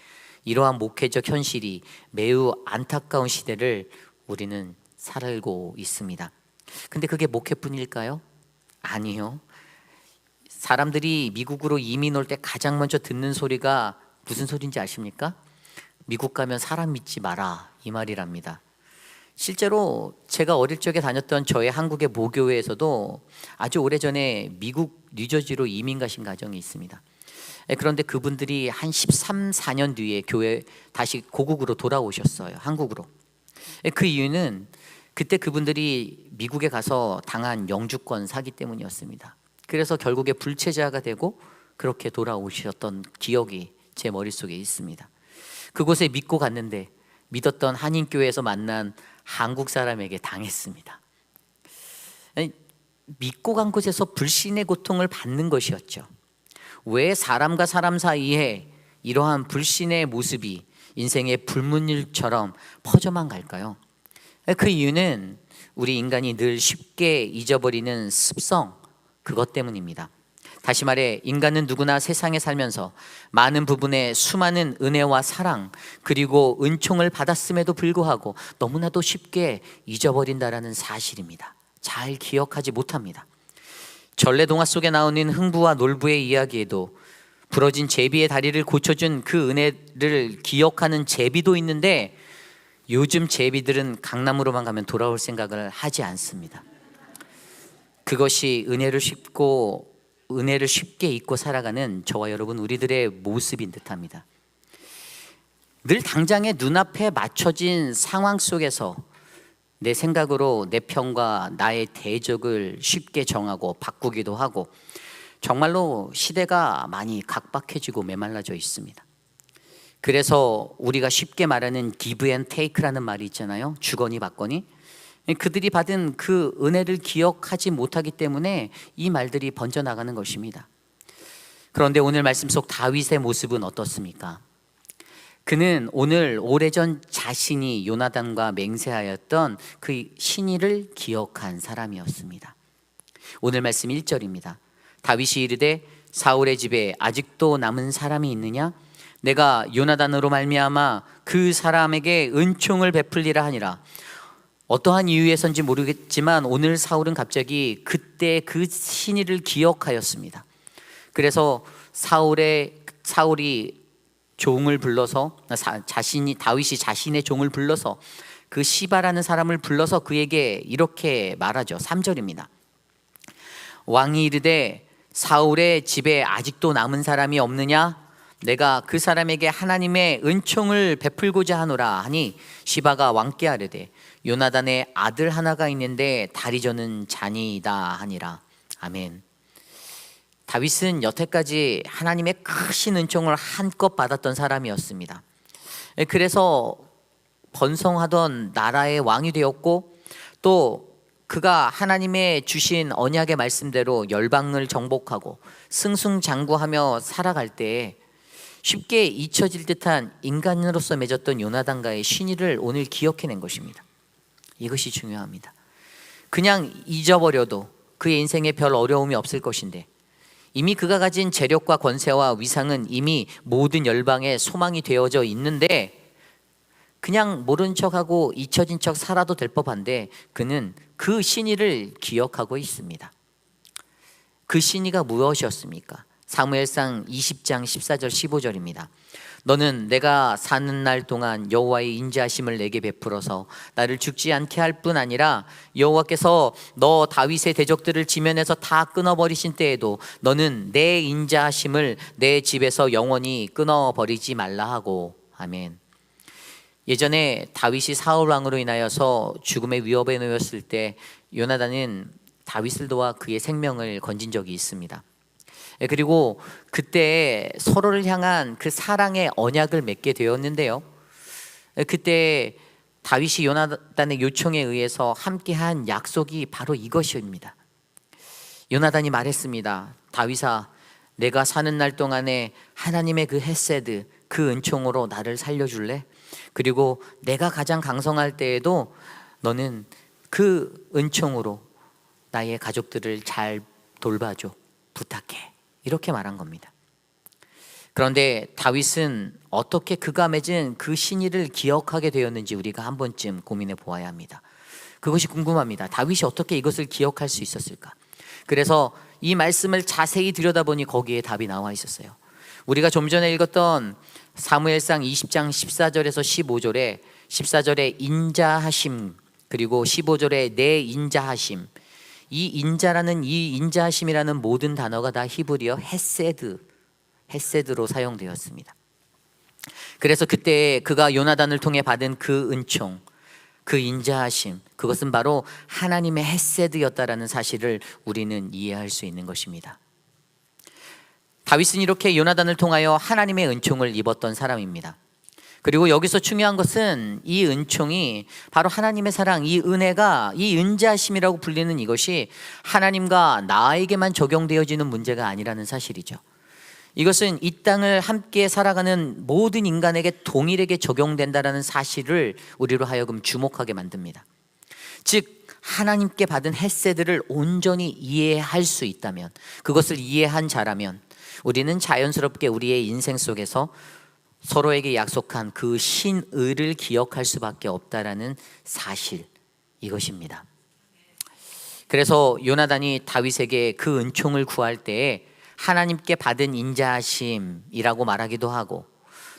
이러한 목회적 현실이 매우 안타까운 시대를 우리는 살고 있습니다. 근데 그게 목회뿐일까요? 아니요. 사람들이 미국으로 이민 올 때 가장 먼저 듣는 소리가 무슨 소리인지 아십니까? 미국 가면 사람 믿지 마라, 이 말이랍니다. 실제로 제가 어릴 적에 다녔던 저의 한국의 모교회에서도 아주 오래전에 미국 뉴저지로 이민 가신 가정이 있습니다. 그런데 그분들이 한 13, 14년 뒤에 교회 다시 고국으로 돌아오셨어요. 한국으로. 그 이유는 그때 그분들이 미국에 가서 당한 영주권 사기 때문이었습니다. 그래서 결국에 불체자가 되고 그렇게 돌아오셨던 기억이 제 머릿속에 있습니다. 그곳에 믿고 갔는데 믿었던 한인교회에서 만난 한국 사람에게 당했습니다. 믿고 간 곳에서 불신의 고통을 받는 것이었죠. 왜 사람과 사람 사이에 이러한 불신의 모습이 인생의 불문율처럼 퍼져만 갈까요? 그 이유는 우리 인간이 늘 쉽게 잊어버리는 습성, 그것 때문입니다. 다시 말해 인간은 누구나 세상에 살면서 많은 부분에 수많은 은혜와 사랑 그리고 은총을 받았음에도 불구하고 너무나도 쉽게 잊어버린다라는 사실입니다. 잘 기억하지 못합니다. 전래동화 속에 나오는 흥부와 놀부의 이야기에도 부러진 제비의 다리를 고쳐준 그 은혜를 기억하는 제비도 있는데, 요즘 제비들은 강남으로만 가면 돌아올 생각을 하지 않습니다. 그것이 은혜를 쉽게 잊고 살아가는 저와 여러분 우리들의 모습인 듯합니다. 늘 당장의 눈앞에 맞춰진 상황 속에서 내 생각으로 내 편과 나의 대적을 쉽게 정하고 바꾸기도 하고, 정말로 시대가 많이 각박해지고 메말라져 있습니다. 그래서 우리가 쉽게 말하는 give and take라는 말이 있잖아요. 주거니 받거니. 그들이 받은 그 은혜를 기억하지 못하기 때문에 이 말들이 번져나가는 것입니다. 그런데 오늘 말씀 속 다윗의 모습은 어떻습니까? 그는 오래전 자신이 요나단과 맹세하였던 그 신의를 기억한 사람이었습니다. 오늘 말씀 1절입니다. 다윗이 이르되 사울의 집에 아직도 남은 사람이 있느냐? 내가 요나단으로 말미암아 그 사람에게 은총을 베풀리라 하니라. 어떠한 이유에선지 모르겠지만 오늘 사울은 갑자기 그때 그 신의를 기억하였습니다. 그래서 사울이 종을 불러서 다윗이 자신의 종을 불러서 그 시바라는 사람을 불러서 그에게 이렇게 말하죠. 3절입니다. 왕이 이르되 사울의 집에 아직도 남은 사람이 없느냐? 내가 그 사람에게 하나님의 은총을 베풀고자 하노라 하니 시바가 왕께 아뢰되 요나단의 아들 하나가 있는데 다리 저는 잔이다 하니라. 아멘. 다윗은 여태까지 하나님의 크신 은총을 한껏 받았던 사람이었습니다. 그래서 번성하던 나라의 왕이 되었고, 또 그가 하나님의 주신 언약의 말씀대로 열방을 정복하고 승승장구하며 살아갈 때 쉽게 잊혀질 듯한 인간으로서 맺었던 요나단과의 신의를 오늘 기억해낸 것입니다. 이것이 중요합니다. 그냥 잊어버려도 그의 인생에 별 어려움이 없을 것인데, 이미 그가 가진 재력과 권세와 위상은 이미 모든 열방의 소망이 되어져 있는데, 그냥 모른 척하고 잊혀진 척 살아도 될 법한데 그는 그 신의를 기억하고 있습니다. 그 신의가 무엇이었습니까? 사무엘상 20장 14절 15절입니다. 너는 내가 사는 날 동안 여호와의 인자하심을 내게 베풀어서 나를 죽지 않게 할 뿐 아니라 여호와께서 너 다윗의 대적들을 지면에서 다 끊어버리신 때에도 너는 내 인자하심을 내 집에서 영원히 끊어버리지 말라 하고. 아멘. 예전에 다윗이 사울 왕으로 인하여서 죽음의 위협에 놓였을 때 요나단은 다윗을 도와 그의 생명을 건진 적이 있습니다. 그리고 그때 서로를 향한 그 사랑의 언약을 맺게 되었는데요. 그때 다윗이 요나단의 요청에 의해서 함께한 약속이 바로 이것입니다. 요나단이 말했습니다. 다윗아, 내가 사는 날 동안에 하나님의 그 헤세드, 그 은총으로 나를 살려줄래? 그리고 내가 가장 강성할 때에도 너는 그 은총으로 나의 가족들을 잘 돌봐줘, 부탁해. 이렇게 말한 겁니다. 그런데 다윗은 어떻게 그가 맺은 그 신의를 기억하게 되었는지 우리가 한 번쯤 고민해 보아야 합니다. 그것이 궁금합니다. 다윗이 어떻게 이것을 기억할 수 있었을까? 그래서 이 말씀을 자세히 들여다보니 거기에 답이 나와 있었어요. 우리가 좀 전에 읽었던 사무엘상 20장 14절에서 15절에 14절에 인자하심, 그리고 15절에 내 인자하심, 이 인자라는, 이 인자하심이라는 모든 단어가 다 히브리어 헤세드로 사용되었습니다. 그래서 그때 그가 요나단을 통해 받은 그 은총, 그 인자하심, 그것은 바로 하나님의 헤세드였다라는 사실을 우리는 이해할 수 있는 것입니다. 다윗은 이렇게 요나단을 통하여 하나님의 은총을 입었던 사람입니다. 그리고 여기서 중요한 것은 이 은총이 바로 하나님의 사랑, 이 은혜가, 이 인자하심이라고 불리는 이것이 하나님과 나에게만 적용되어지는 문제가 아니라는 사실이죠. 이것은 이 땅을 함께 살아가는 모든 인간에게 동일하게 적용된다는 사실을 우리로 하여금 주목하게 만듭니다. 즉 하나님께 받은 헤세드를 온전히 이해할 수 있다면, 그것을 이해한 자라면 우리는 자연스럽게 우리의 인생 속에서 서로에게 약속한 그 신의를 기억할 수밖에 없다라는 사실, 이것입니다. 그래서 요나단이 다윗에게 그 은총을 구할 때에 하나님께 받은 인자하심이라고 말하기도 하고,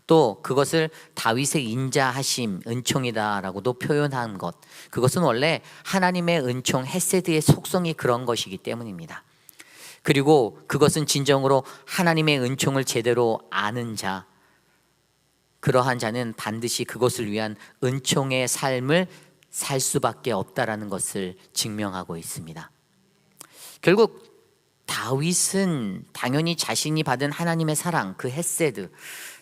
또 그것을 다윗의 인자하심, 은총이다라고도 표현한 것, 그것은 원래 하나님의 은총, 헤세드의 속성이 그런 것이기 때문입니다. 그리고 그것은 진정으로 하나님의 은총을 제대로 아는 자, 그러한 자는 반드시 그것을 위한 은총의 삶을 살 수밖에 없다라는 것을 증명하고 있습니다. 결국 다윗은 당연히 자신이 받은 하나님의 사랑, 그 헤세드,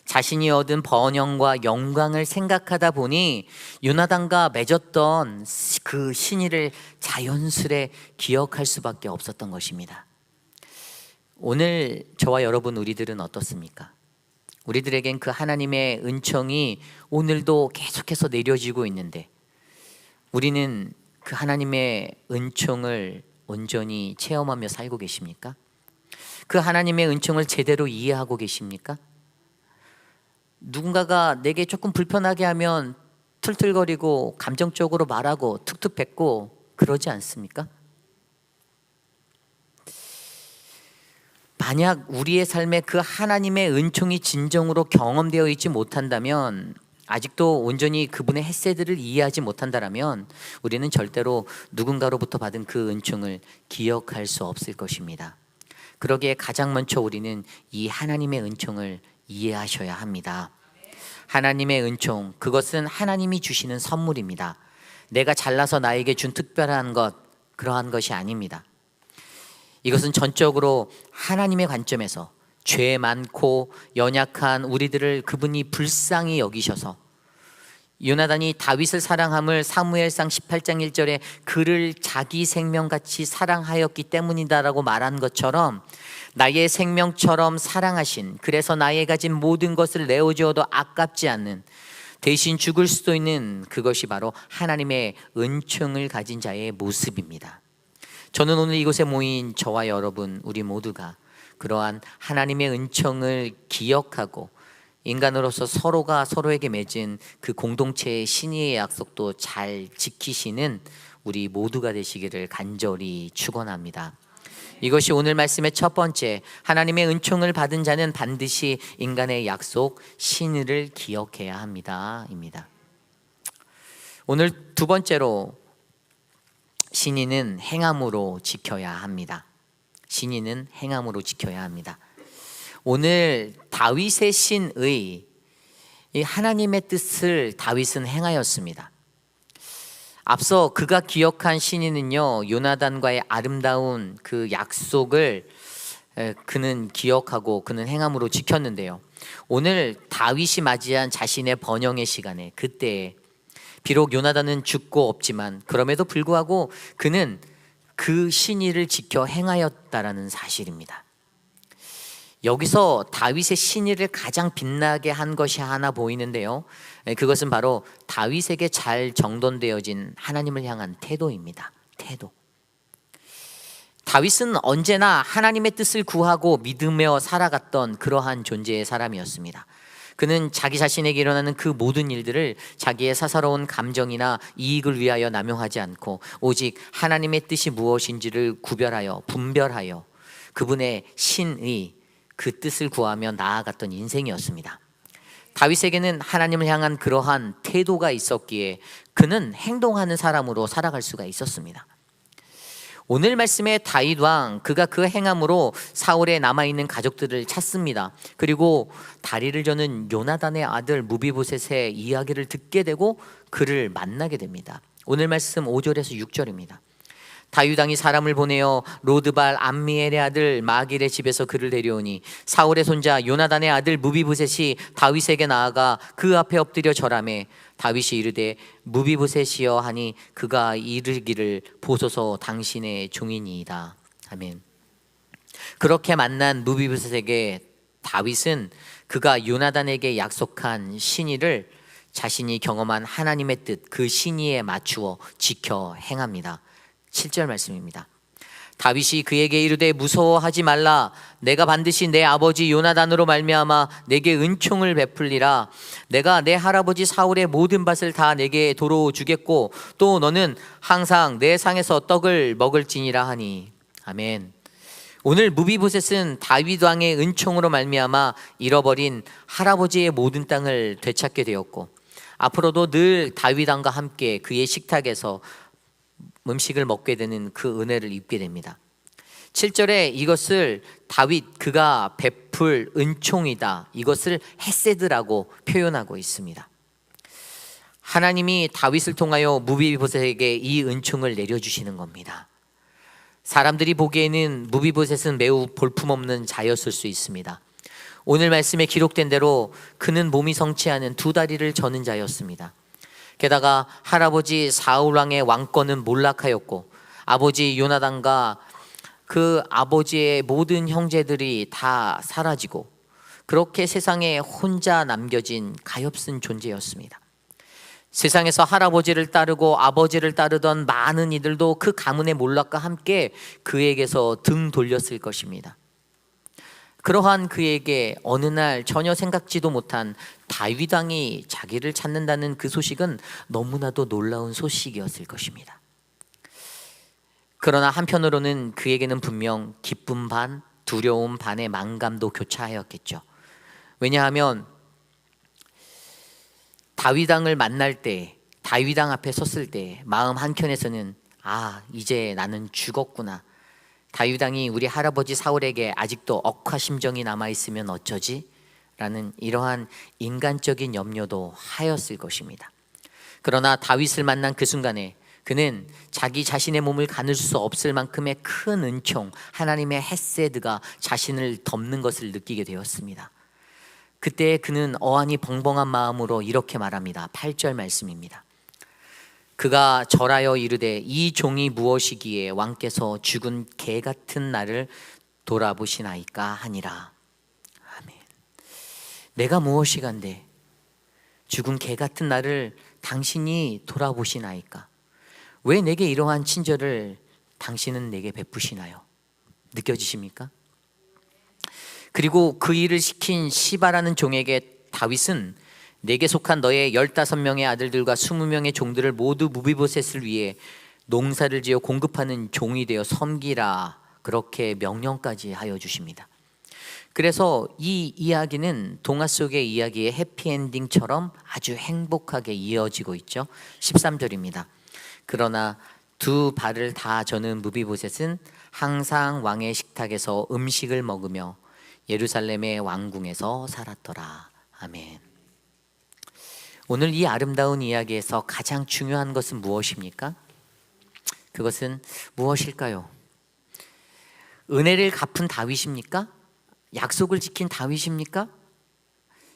자신이 얻은 번영과 영광을 생각하다 보니 요나단과 맺었던 그 신의를 자연스레 기억할 수밖에 없었던 것입니다. 오늘 저와 여러분, 우리들은 어떻습니까? 우리들에겐 그 하나님의 은총이 오늘도 계속해서 내려지고 있는데 우리는 그 하나님의 은총을 온전히 체험하며 살고 계십니까? 그 하나님의 은총을 제대로 이해하고 계십니까? 누군가가 내게 조금 불편하게 하면 툴툴거리고 감정적으로 말하고 툭툭 뱉고 그러지 않습니까? 만약 우리의 삶에 그 하나님의 은총이 진정으로 경험되어 있지 못한다면, 아직도 온전히 그분의 헤세드를 이해하지 못한다면 우리는 절대로 누군가로부터 받은 그 은총을 기억할 수 없을 것입니다. 그러기에 가장 먼저 우리는 이 하나님의 은총을 이해하셔야 합니다. 하나님의 은총, 그것은 하나님이 주시는 선물입니다. 내가 잘나서 나에게 준 특별한 것, 그러한 것이 아닙니다. 이것은 전적으로 하나님의 관점에서 죄 많고 연약한 우리들을 그분이 불쌍히 여기셔서, 요나단이 다윗을 사랑함을 사무엘상 18장 1절에 그를 자기 생명같이 사랑하였기 때문이다라고 말한 것처럼, 나의 생명처럼 사랑하신, 그래서 나의 가진 모든 것을 내어주어도 아깝지 않는, 대신 죽을 수도 있는, 그것이 바로 하나님의 은총을 가진 자의 모습입니다. 저는 오늘 이곳에 모인 저와 여러분, 우리 모두가 그러한 하나님의 은총을 기억하고 인간으로서 서로가 서로에게 맺은 그 공동체의 신의의 약속도 잘 지키시는 우리 모두가 되시기를 간절히 축원합니다. 이것이 오늘 말씀의 첫 번째, 하나님의 은총을 받은 자는 반드시 인간의 약속 신의를 기억해야 합니다 입니다. 오늘 두 번째로, 신의는 행함으로 지켜야 합니다. 신의는 행함으로 지켜야 합니다. 오늘 다윗의 신의, 이 하나님의 뜻을 다윗은 행하였습니다. 앞서 그가 기억한 신의는요, 요나단과의 아름다운 그 약속을 그는 기억하고 그는 행함으로 지켰는데요, 오늘 다윗이 맞이한 자신의 번영의 시간에, 그때에 비록 요나단은 죽고 없지만 그럼에도 불구하고 그는 그 신의를 지켜 행하였다라는 사실입니다. 여기서 다윗의 신의를 가장 빛나게 한 것이 하나 보이는데요, 그것은 바로 다윗에게 잘 정돈되어진 하나님을 향한 태도입니다. 태도. 다윗은 언제나 하나님의 뜻을 구하고 믿으며 살아갔던 그러한 존재의 사람이었습니다. 그는 자기 자신에게 일어나는 그 모든 일들을 자기의 사사로운 감정이나 이익을 위하여 남용하지 않고 오직 하나님의 뜻이 무엇인지를 구별하여 분별하여 그분의 신의, 그 뜻을 구하며 나아갔던 인생이었습니다. 다윗에게는 하나님을 향한 그러한 태도가 있었기에 그는 행동하는 사람으로 살아갈 수가 있었습니다. 오늘 말씀의 다윗 왕, 그가 그 행함으로 사울에 남아있는 가족들을 찾습니다. 그리고 다리를 저는 요나단의 아들 무비보셋의 이야기를 듣게 되고 그를 만나게 됩니다. 오늘 말씀 5절에서 6절입니다. 다윗 왕이 사람을 보내어 로드발 암미엘의 아들 마길의 집에서 그를 데려오니 사울의 손자 요나단의 아들 무비보셋이 다윗에게 나아가 그 앞에 엎드려 절하매 다윗이 이르되 무비보셋이여 하니 그가 이르기를 보소서 당신의 종이니이다. 아멘. 그렇게 만난 무비보셋에게 다윗은 그가 요나단에게 약속한 신의를 자신이 경험한 하나님의 뜻, 그 신의에 맞추어 지켜 행합니다. 7절 말씀입니다. 다윗이 그에게 이르되 무서워하지 말라. 내가 반드시 내 아버지 요나단으로 말미암아 내게 은총을 베풀리라. 내가 내 할아버지 사울의 모든 밭을 다 내게 도로 주겠고 또 너는 항상 내 상에서 떡을 먹을지니라 하니. 아멘. 오늘 무비보셋은 다윗 왕의 은총으로 말미암아 잃어버린 할아버지의 모든 땅을 되찾게 되었고 앞으로도 늘 다윗 왕과 함께 그의 식탁에서 음식을 먹게 되는 그 은혜를 입게 됩니다. 7절에 이것을 다윗 그가 베풀 은총이다, 이것을 헤세드라고 표현하고 있습니다. 하나님이 다윗을 통하여 무비보셋에게 이 은총을 내려주시는 겁니다. 사람들이 보기에는 무비보셋은 매우 볼품없는 자였을 수 있습니다. 오늘 말씀에 기록된 대로 그는 몸이 성취하는 두 다리를 저는 자였습니다. 게다가 할아버지 사울왕의 왕권은 몰락하였고 아버지 요나단과 그 아버지의 모든 형제들이 다 사라지고 그렇게 세상에 혼자 남겨진 가엾은 존재였습니다. 세상에서 할아버지를 따르고 아버지를 따르던 많은 이들도 그 가문의 몰락과 함께 그에게서 등 돌렸을 것입니다. 그러한 그에게 어느 날 전혀 생각지도 못한 다윗 왕이 자기를 찾는다는 그 소식은 너무나도 놀라운 소식이었을 것입니다. 그러나 한편으로는 그에게는 분명 기쁨 반, 두려움 반의 만감도 교차하였겠죠. 왜냐하면 다윗 왕을 만날 때, 다윗 왕 앞에 섰을 때 마음 한켠에서는 이제 나는 죽었구나. 다윗 왕이 우리 할아버지 사울에게 아직도 억하심정이 남아있으면 어쩌지? 라는 이러한 인간적인 염려도 하였을 것입니다. 그러나 다윗을 만난 그 순간에 그는 자기 자신의 몸을 가눌 수 없을 만큼의 큰 은총, 하나님의 헤세드가 자신을 덮는 것을 느끼게 되었습니다. 그때 그는 어안이 벙벙한 마음으로 이렇게 말합니다. 8절 말씀입니다. 그가 절하여 이르되 이 종이 무엇이기에 왕께서 죽은 개 같은 나를 돌아보시나이까 하니라. 아멘. 내가 무엇이간데 죽은 개 같은 나를 당신이 돌아보시나이까? 왜 내게 이러한 친절을 당신은 내게 베푸시나요? 느껴지십니까? 그리고 그 일을 시킨 시바라는 종에게 다윗은 내게 속한 너의 15명의 아들들과 20명의 종들을 모두 무비보셋을 위해 농사를 지어 공급하는 종이 되어 섬기라 그렇게 명령까지 하여 주십니다. 그래서 이 이야기는 동화 속의 이야기의 해피엔딩처럼 아주 행복하게 이어지고 있죠. 13절입니다. 그러나 두 발을 다 저는 무비보셋은 항상 왕의 식탁에서 음식을 먹으며 예루살렘의 왕궁에서 살았더라. 아멘. 오늘 이 아름다운 이야기에서 가장 중요한 것은 무엇입니까? 그것은 무엇일까요? 은혜를 갚은 다윗입니까? 약속을 지킨 다윗입니까?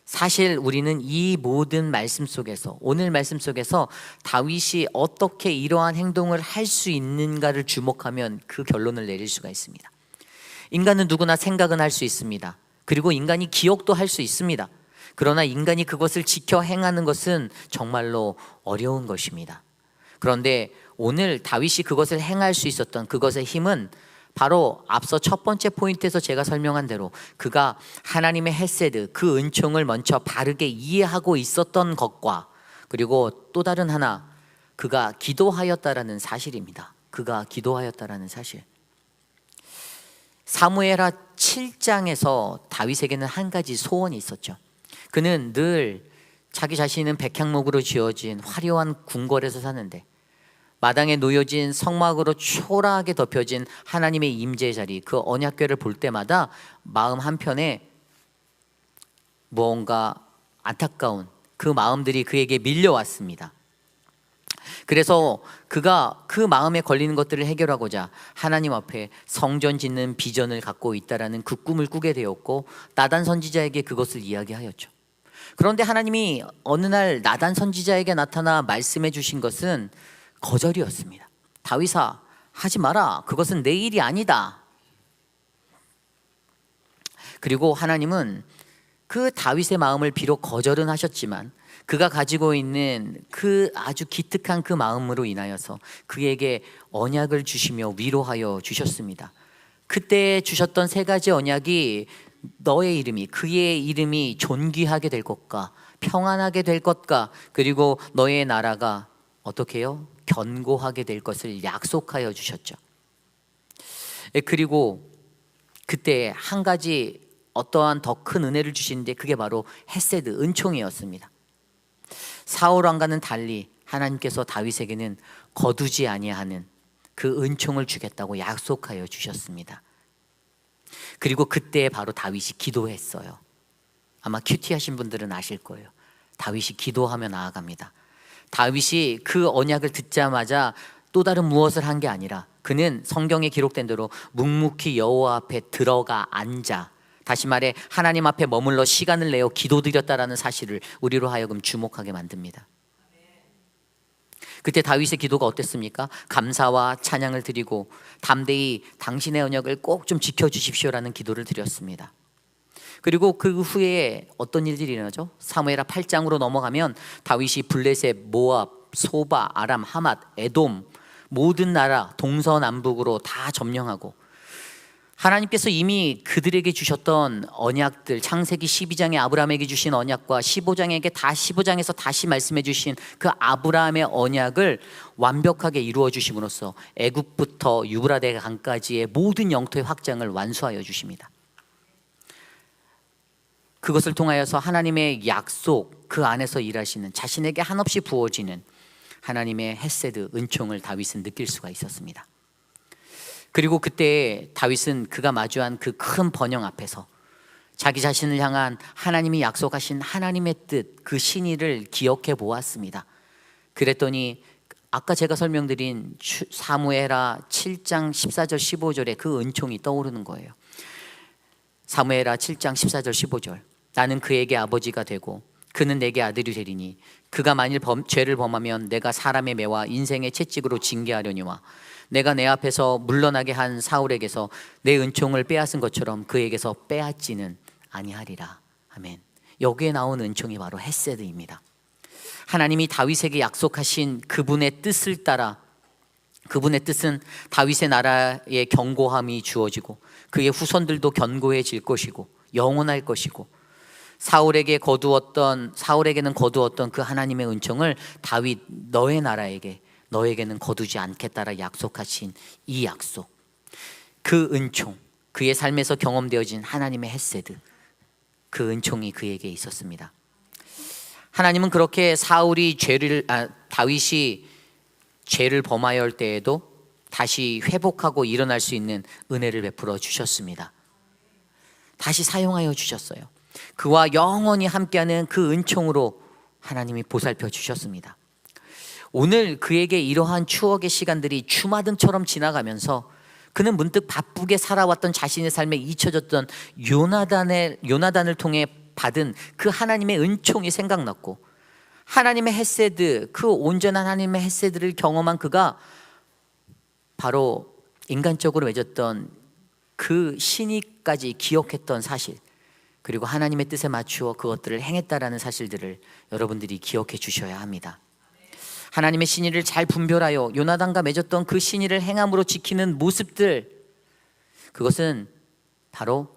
사실 우리는 이 모든 말씀 속에서, 오늘 말씀 속에서 다윗이 어떻게 이러한 행동을 할 수 있는가를 주목하면 그 결론을 내릴 수가 있습니다. 인간은 누구나 생각은 할 수 있습니다. 그리고 인간이 기억도 할 수 있습니다. 그러나 인간이 그것을 지켜 행하는 것은 정말로 어려운 것입니다. 그런데 오늘 다윗이 그것을 행할 수 있었던 그것의 힘은 바로 앞서 첫 번째 포인트에서 제가 설명한 대로 그가 하나님의 헤세드, 그 은총을 먼저 바르게 이해하고 있었던 것과, 그리고 또 다른 하나, 그가 기도하였다라는 사실입니다. 그가 기도하였다라는 사실. 사무엘하 7장에서 다윗에게는 한 가지 소원이 있었죠. 그는 늘 자기 자신은 백향목으로 지어진 화려한 궁궐에서 사는데 마당에 놓여진 성막으로 초라하게 덮여진 하나님의 임재의 자리, 그 언약궤를 볼 때마다 마음 한편에 무언가 안타까운 그 마음들이 그에게 밀려왔습니다. 그래서 그가 그 마음에 걸리는 것들을 해결하고자 하나님 앞에 성전 짓는 비전을 갖고 있다라는 그 꿈을 꾸게 되었고, 나단 선지자에게 그것을 이야기하였죠. 그런데 하나님이 어느 날 나단 선지자에게 나타나 말씀해 주신 것은 거절이었습니다. 다윗아, 하지 마라. 그것은 내 일이 아니다. 그리고 하나님은 그 다윗의 마음을 비록 거절은 하셨지만 그가 가지고 있는 그 아주 기특한 그 마음으로 인하여서 그에게 언약을 주시며 위로하여 주셨습니다. 그때 주셨던 세 가지 언약이 너의 이름이, 그의 이름이 존귀하게 될 것과 평안하게 될 것과, 그리고 너의 나라가 어떻게 해요? 견고하게 될 것을 약속하여 주셨죠. 그리고 그때 한 가지 어떠한 더 큰 은혜를 주시는데 그게 바로 헤세드, 은총이었습니다. 사울 왕과는 달리 하나님께서 다윗에게는 거두지 아니하는 그 은총을 주겠다고 약속하여 주셨습니다. 그리고 그때 바로 다윗이 기도했어요. 아마 큐티하신 분들은 아실 거예요. 다윗이 기도하며 나아갑니다. 다윗이 그 언약을 듣자마자 또 다른 무엇을 한 게 아니라 그는 성경에 기록된 대로 묵묵히 여호와 앞에 들어가 앉아, 다시 말해 하나님 앞에 머물러 시간을 내어 기도드렸다라는 사실을 우리로 하여금 주목하게 만듭니다. 그때 다윗의 기도가 어땠습니까? 감사와 찬양을 드리고 담대히 당신의 언약을 꼭 좀 지켜주십시오라는 기도를 드렸습니다. 그리고 그 후에 어떤 일들이 일어나죠? 사무엘하 8장으로 넘어가면 다윗이 블레셋, 모압, 소바, 아람, 하맛, 에돔 모든 나라 동서남북으로 다 점령하고, 하나님께서 이미 그들에게 주셨던 언약들, 창세기 12장에 아브라함에게 주신 언약과 15장에서 다시 말씀해 주신 그 아브라함의 언약을 완벽하게 이루어 주심으로써 애굽부터 유브라데 강까지의 모든 영토의 확장을 완수하여 주십니다. 그것을 통하여서 하나님의 약속, 그 안에서 일하시는, 자신에게 한없이 부어지는 하나님의 헤세드, 은총을 다윗은 느낄 수가 있었습니다. 그리고 그때 다윗은 그가 마주한 그 큰 번영 앞에서 자기 자신을 향한 하나님이 약속하신 하나님의 뜻, 그 신의를 기억해 보았습니다. 그랬더니 아까 제가 설명드린 사무엘하 7장 14절 15절에 그 은총이 떠오르는 거예요. 사무엘하 7장 14절 15절. 나는 그에게 아버지가 되고 그는 내게 아들이 되리니 그가 만일 죄를 범하면 내가 사람의 매와 인생의 채찍으로 징계하려니와 내가 내 앞에서 물러나게 한 사울에게서 내 은총을 빼앗은 것처럼 그에게서 빼앗지는 아니하리라. 아멘. 여기에 나온 은총이 바로 헤세드입니다. 하나님이 다윗에게 약속하신 그분의 뜻을 따라, 그분의 뜻은 다윗의 나라의 견고함이 주어지고 그의 후손들도 견고해질 것이고 영원할 것이고, 사울에게는 거두었던 그 하나님의 은총을 다윗 너의 나라에게, 너에게는 거두지 않겠다라 약속하신 이 약속, 그 은총, 그의 삶에서 경험되어진 하나님의 헤세드, 그 은총이 그에게 있었습니다. 하나님은 그렇게 다윗이 죄를 범하여 할 때에도 다시 회복하고 일어날 수 있는 은혜를 베풀어 주셨습니다. 다시 사용하여 주셨어요. 그와 영원히 함께하는 그 은총으로 하나님이 보살펴 주셨습니다. 오늘 그에게 이러한 추억의 시간들이 주마등처럼 지나가면서 그는 문득 바쁘게 살아왔던 자신의 삶에 잊혀졌던 요나단을 통해 받은 그 하나님의 은총이 생각났고, 하나님의 헤세드, 그 온전한 하나님의 헤세드를 경험한 그가 바로 인간적으로 맺었던 그 신의까지 기억했던 사실, 그리고 하나님의 뜻에 맞추어 그것들을 행했다라는 사실들을 여러분들이 기억해 주셔야 합니다. 하나님의 신의를 잘 분별하여 요나단과 맺었던 그 신의를 행함으로 지키는 모습들, 그것은 바로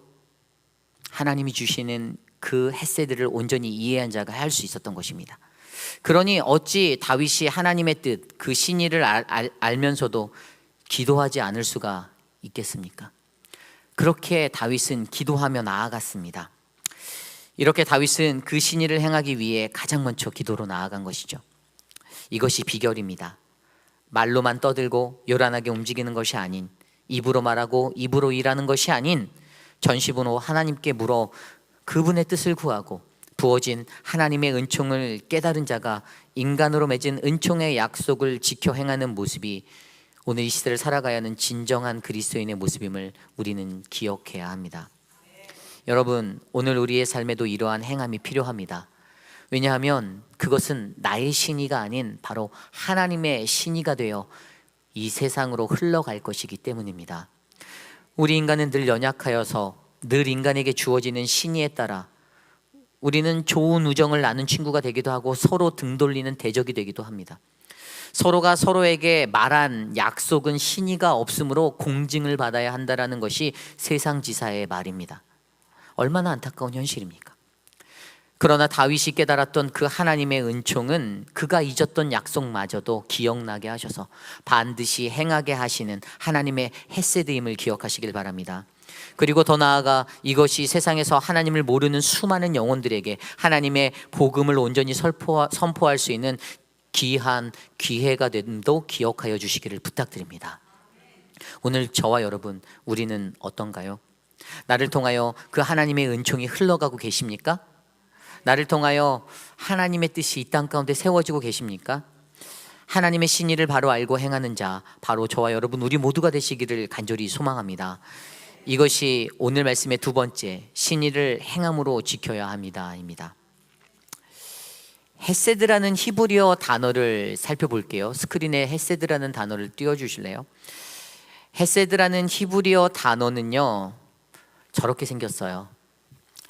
하나님이 주시는 그 헤세드를 온전히 이해한 자가 할 수 있었던 것입니다. 그러니 어찌 다윗이 하나님의 뜻, 그 신의를 알면서도 기도하지 않을 수가 있겠습니까? 그렇게 다윗은 기도하며 나아갔습니다. 이렇게 다윗은 그 신의를 행하기 위해 가장 먼저 기도로 나아간 것이죠. 이것이 비결입니다. 말로만 떠들고 요란하게 움직이는 것이 아닌, 입으로 말하고 입으로 일하는 것이 아닌, 전시분으로 하나님께 물어 그분의 뜻을 구하고 부어진 하나님의 은총을 깨달은 자가 인간으로 맺은 은총의 약속을 지켜 행하는 모습이 오늘 이 시대를 살아가야 하는 진정한 그리스도인의 모습임을 우리는 기억해야 합니다. 여러분, 오늘 우리의 삶에도 이러한 행함이 필요합니다. 왜냐하면 그것은 나의 신의가 아닌 바로 하나님의 신의가 되어 이 세상으로 흘러갈 것이기 때문입니다. 우리 인간은 늘 연약하여서 늘 인간에게 주어지는 신의에 따라 우리는 좋은 우정을 나눈 친구가 되기도 하고 서로 등 돌리는 대적이 되기도 합니다. 서로가 서로에게 말한 약속은 신의가 없으므로 공증을 받아야 한다는 것이 세상지사의 말입니다. 얼마나 안타까운 현실입니까? 그러나 다윗이 깨달았던 그 하나님의 은총은 그가 잊었던 약속마저도 기억나게 하셔서 반드시 행하게 하시는 하나님의 헤세드임을 기억하시길 바랍니다. 그리고 더 나아가 이것이 세상에서 하나님을 모르는 수많은 영혼들에게 하나님의 복음을 온전히 선포할 수 있는 귀한 기회가 됨도 기억하여 주시기를 부탁드립니다. 오늘 저와 여러분, 우리는 어떤가요? 나를 통하여 그 하나님의 은총이 흘러가고 계십니까? 나를 통하여 하나님의 뜻이 이 땅 가운데 세워지고 계십니까? 하나님의 신의를 바로 알고 행하는 자, 바로 저와 여러분 우리 모두가 되시기를 간절히 소망합니다. 이것이 오늘 말씀의 두 번째, 신의를 행함으로 지켜야 합니다입니다. 헤세드라는 히브리어 단어를 살펴볼게요. 스크린에 헤세드라는 단어를 띄워주실래요? 헤세드라는 히브리어 단어는요, 저렇게 생겼어요.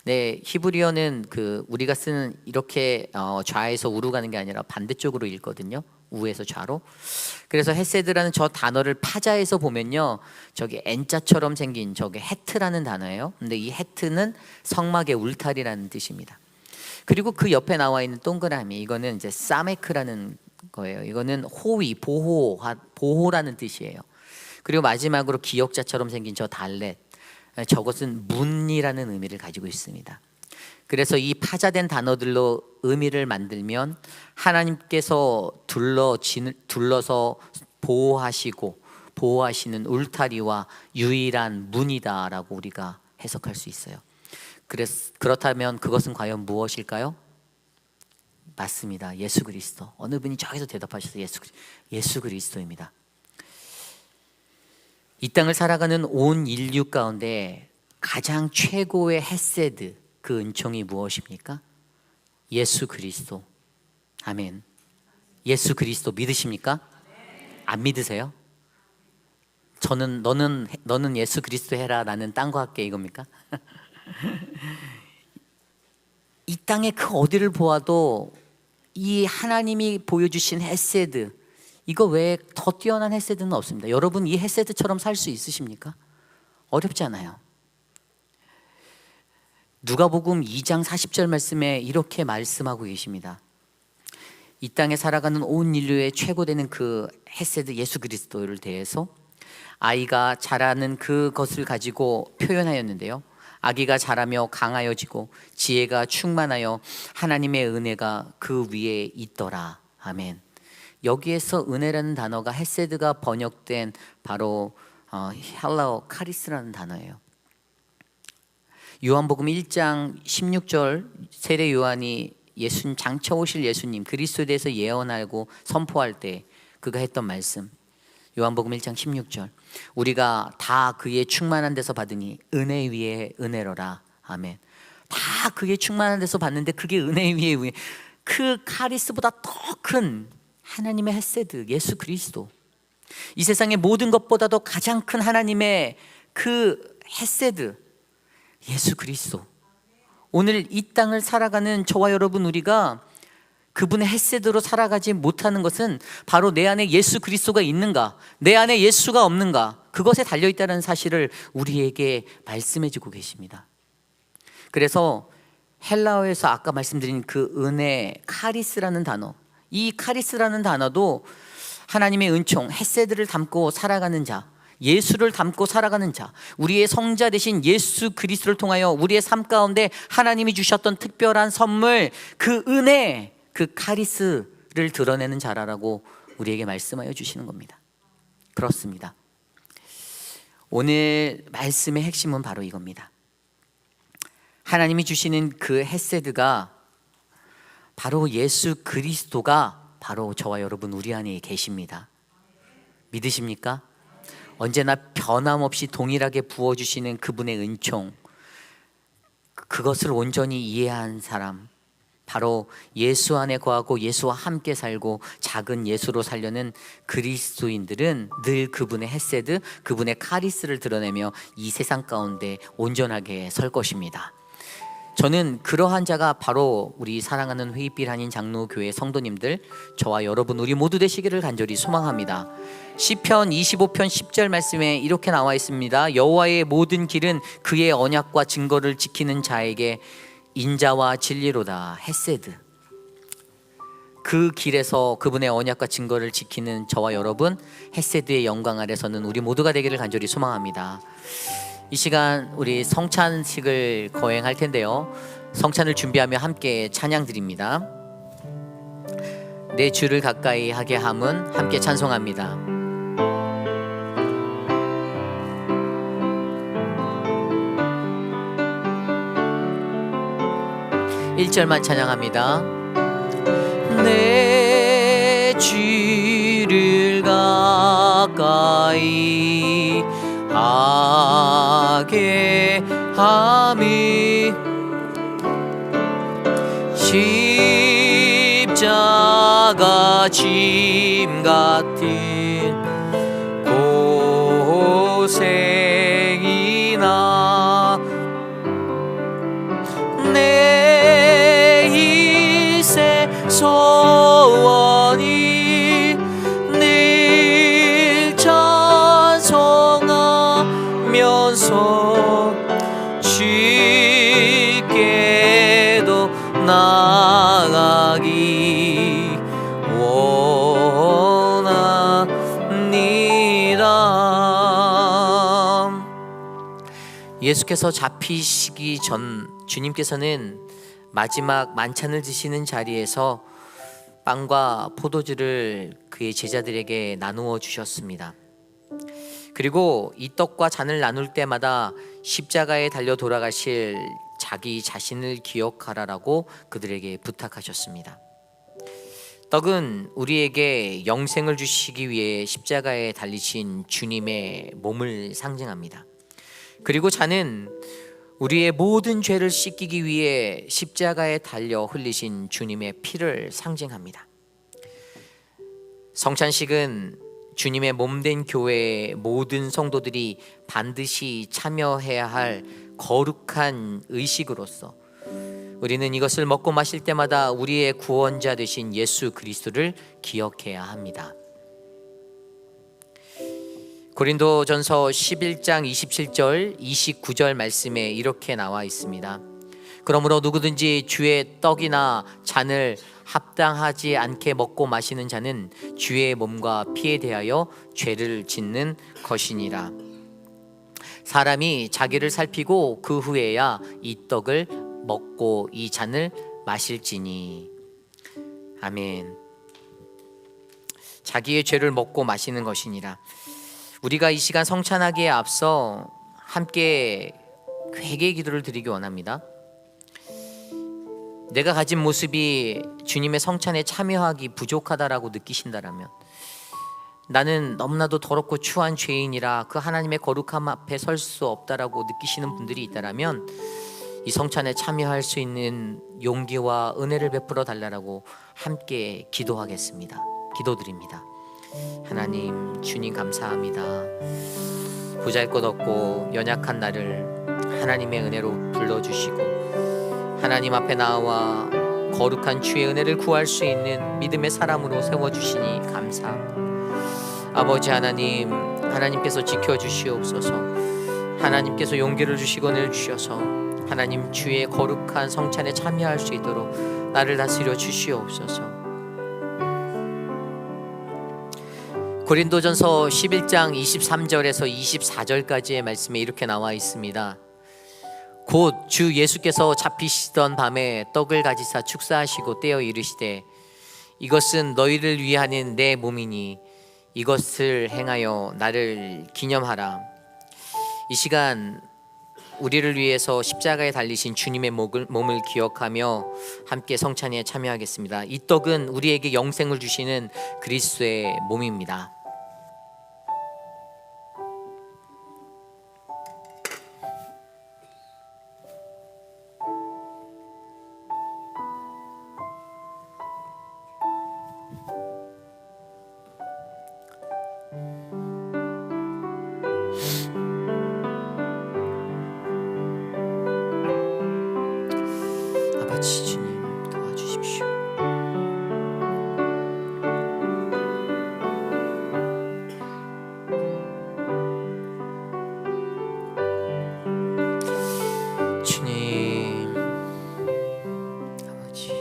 네, 히브리어는 우리가 쓰는 이렇게 좌에서 우로 가는 게 아니라 반대쪽으로 읽거든요. 우에서 좌로. 그래서 헤세드라는 저 단어를 파자에서 보면요, 저기 N자처럼 생긴 저게 헤트라는 단어예요. 근데 이 헤트는 성막의 울타리라는 뜻입니다. 그리고 그 옆에 나와 있는 동그라미, 이거는 이제 사메크라는 거예요. 이거는 호위, 보호라는 뜻이에요. 그리고 마지막으로 기역자처럼 생긴 저 달렛, 저것은 문이라는 의미를 가지고 있습니다. 그래서 이 파자된 단어들로 의미를 만들면 하나님께서 둘러서 보호하시는 울타리와 유일한 문이다라고 우리가 해석할 수 있어요. 그렇다면 그것은 과연 무엇일까요? 맞습니다. 예수 그리스도. 어느 분이 저기서 대답하셨어요. 예수 그리스도입니다. 이 땅을 살아가는 온 인류 가운데 가장 최고의 헤세드, 그 은총이 무엇입니까? 예수 그리스도. 아멘. 예수 그리스도 믿으십니까? 안 믿으세요? 저는 너는 예수 그리스도 해라, 나는 딴 거 할게, 이겁니까? 이 땅의 그 어디를 보아도 이 하나님이 보여주신 헤세드, 이거 외에 더 뛰어난 헤세드는 없습니다. 여러분, 이 헤세드처럼 살 수 있으십니까? 어렵지 않아요. 누가복음 2장 40절 말씀에 이렇게 말씀하고 계십니다. 이 땅에 살아가는 온 인류의 최고 되는 그 헤세드 예수 그리스도를 대해서 아이가 자라는 그것을 가지고 표현하였는데요. 아기가 자라며 강하여지고 지혜가 충만하여 하나님의 은혜가 그 위에 있더라. 아멘. 여기에서 은혜라는 단어가 헤세드가 번역된 바로 헬라어 카리스라는 단어예요. 요한복음 1장 16절 세례 요한이 장차 오실 예수님 그리스도에 대해서 예언하고 선포할 때 그가 했던 말씀, 요한복음 1장 16절, 우리가 다 그의 충만한 데서 받으니 은혜 위에 은혜로라. 아멘. 다 그의 충만한 데서 받는데 그게 은혜 위에 은혜. 그 카리스보다 더 큰 하나님의 헤세드 예수 그리스도, 이 세상의 모든 것보다도 가장 큰 하나님의 그 헤세드 예수 그리스도. 오늘 이 땅을 살아가는 저와 여러분, 우리가 그분의 헤세드로 살아가지 못하는 것은 바로 내 안에 예수 그리스도가 있는가, 내 안에 예수가 없는가, 그것에 달려있다는 사실을 우리에게 말씀해 주고 계십니다. 그래서 헬라어에서 아까 말씀드린 그 은혜, 카리스라는 단어, 이 카리스라는 단어도 하나님의 은총, 헤세드를 담고 살아가는 자, 예수를 담고 살아가는 자, 우리의 성자 되신 예수 그리스도를 통하여 우리의 삶 가운데 하나님이 주셨던 특별한 선물, 그 은혜, 그 카리스를 드러내는 자라라고 우리에게 말씀하여 주시는 겁니다. 그렇습니다. 오늘 말씀의 핵심은 바로 이겁니다. 하나님이 주시는 그 헤세드가 바로 예수 그리스도가 바로 저와 여러분 우리 안에 계십니다. 믿으십니까? 언제나 변함없이 동일하게 부어주시는 그분의 은총, 그것을 온전히 이해한 사람, 바로 예수 안에 거하고 예수와 함께 살고 작은 예수로 살려는 그리스도인들은 늘 그분의 헤세드, 그분의 카리스를 드러내며 이 세상 가운데 온전하게 설 것입니다. 저는 그러한 자가 바로 우리 사랑하는 회의빛 한인 장로교회 성도님들, 저와 여러분 우리 모두 되시기를 간절히 소망합니다. 시편 25편 10절 말씀에 이렇게 나와 있습니다. 여호와의 모든 길은 그의 언약과 증거를 지키는 자에게 인자와 진리로다. 헤세드. 그 길에서 그분의 언약과 증거를 지키는 저와 여러분, 헤세드의 영광 아래서는 우리 모두가 되기를 간절히 소망합니다. 이 시간 우리 성찬식을 거행할 텐데요, 성찬을 준비하며 함께 찬양 드립니다. 내 주를 가까이 하게 함은 함께 찬송합니다. 일 절만 찬양합니다. 내 주를 가까이 하게 함이 십자가 짐 같은 고생이나 내 일세 소원이 늘 찬송하면서 주께도 나가기 원합니다. 예수께서 잡히시기 전 주님께서는 마지막 만찬을 드시는 자리에서 빵과 포도주를 그의 제자들에게 나누어 주셨습니다. 그리고 이 떡과 잔을 나눌 때마다 십자가에 달려 돌아가실 자기 자신을 기억하라라고 그들에게 부탁하셨습니다. 떡은 우리에게 영생을 주시기 위해 십자가에 달리신 주님의 몸을 상징합니다. 그리고 잔은 우리의 모든 죄를 씻기기 위해 십자가에 달려 흘리신 주님의 피를 상징합니다. 성찬식은 주님의 몸된 교회의 모든 성도들이 반드시 참여해야 할 거룩한 의식으로서 우리는 이것을 먹고 마실 때마다 우리의 구원자 되신 예수 그리스도를 기억해야 합니다. 고린도전서 11장 27절 29절 말씀에 이렇게 나와 있습니다. 그러므로 누구든지 주의 떡이나 잔을 합당하지 않게 먹고 마시는 자는 주의 몸과 피에 대하여 죄를 짓는 것이니라. 사람이 자기를 살피고 그 후에야 이 떡을 먹고 이 잔을 마실지니. 아멘. 자기의 죄를 먹고 마시는 것이니라. 우리가 이 시간 성찬하기에 앞서 함께 회개의 기도를 드리기 원합니다. 내가 가진 모습이 주님의 성찬에 참여하기 부족하다라고 느끼신다라면, 나는 너무나도 더럽고 추한 죄인이라 그 하나님의 거룩함 앞에 설 수 없다라고 느끼시는 분들이 있다라면, 이 성찬에 참여할 수 있는 용기와 은혜를 베풀어 달라고 함께 기도하겠습니다. 기도드립니다. 하나님, 주님 감사합니다. 보잘것없고 연약한 나를 하나님의 은혜로 불러주시고 하나님 앞에 나와 거룩한 주의 은혜를 구할 수 있는 믿음의 사람으로 세워주시니 감사합니다. 아버지 하나님, 하나님께서 지켜주시옵소서. 하나님께서 용기를 주시고 은혜를 주셔서 하나님 주의 거룩한 성찬에 참여할 수 있도록 나를 다스려 주시옵소서. 고린도전서 11장 23절에서 24절까지의 말씀에 이렇게 나와 있습니다. 곧 주 예수께서 잡히시던 밤에 떡을 가지사 축사하시고 떼어 이르시되 이것은 너희를 위하는 내 몸이니 이것을 행하여 나를 기념하라. 이 시간 우리를 위해서 십자가에 달리신 주님의 몸을 기억하며 함께 성찬에 참여하겠습니다. 이 떡은 우리에게 영생을 주시는 그리스도의 몸입니다. 아버지 주님 도와주십시오. 주님 아버지,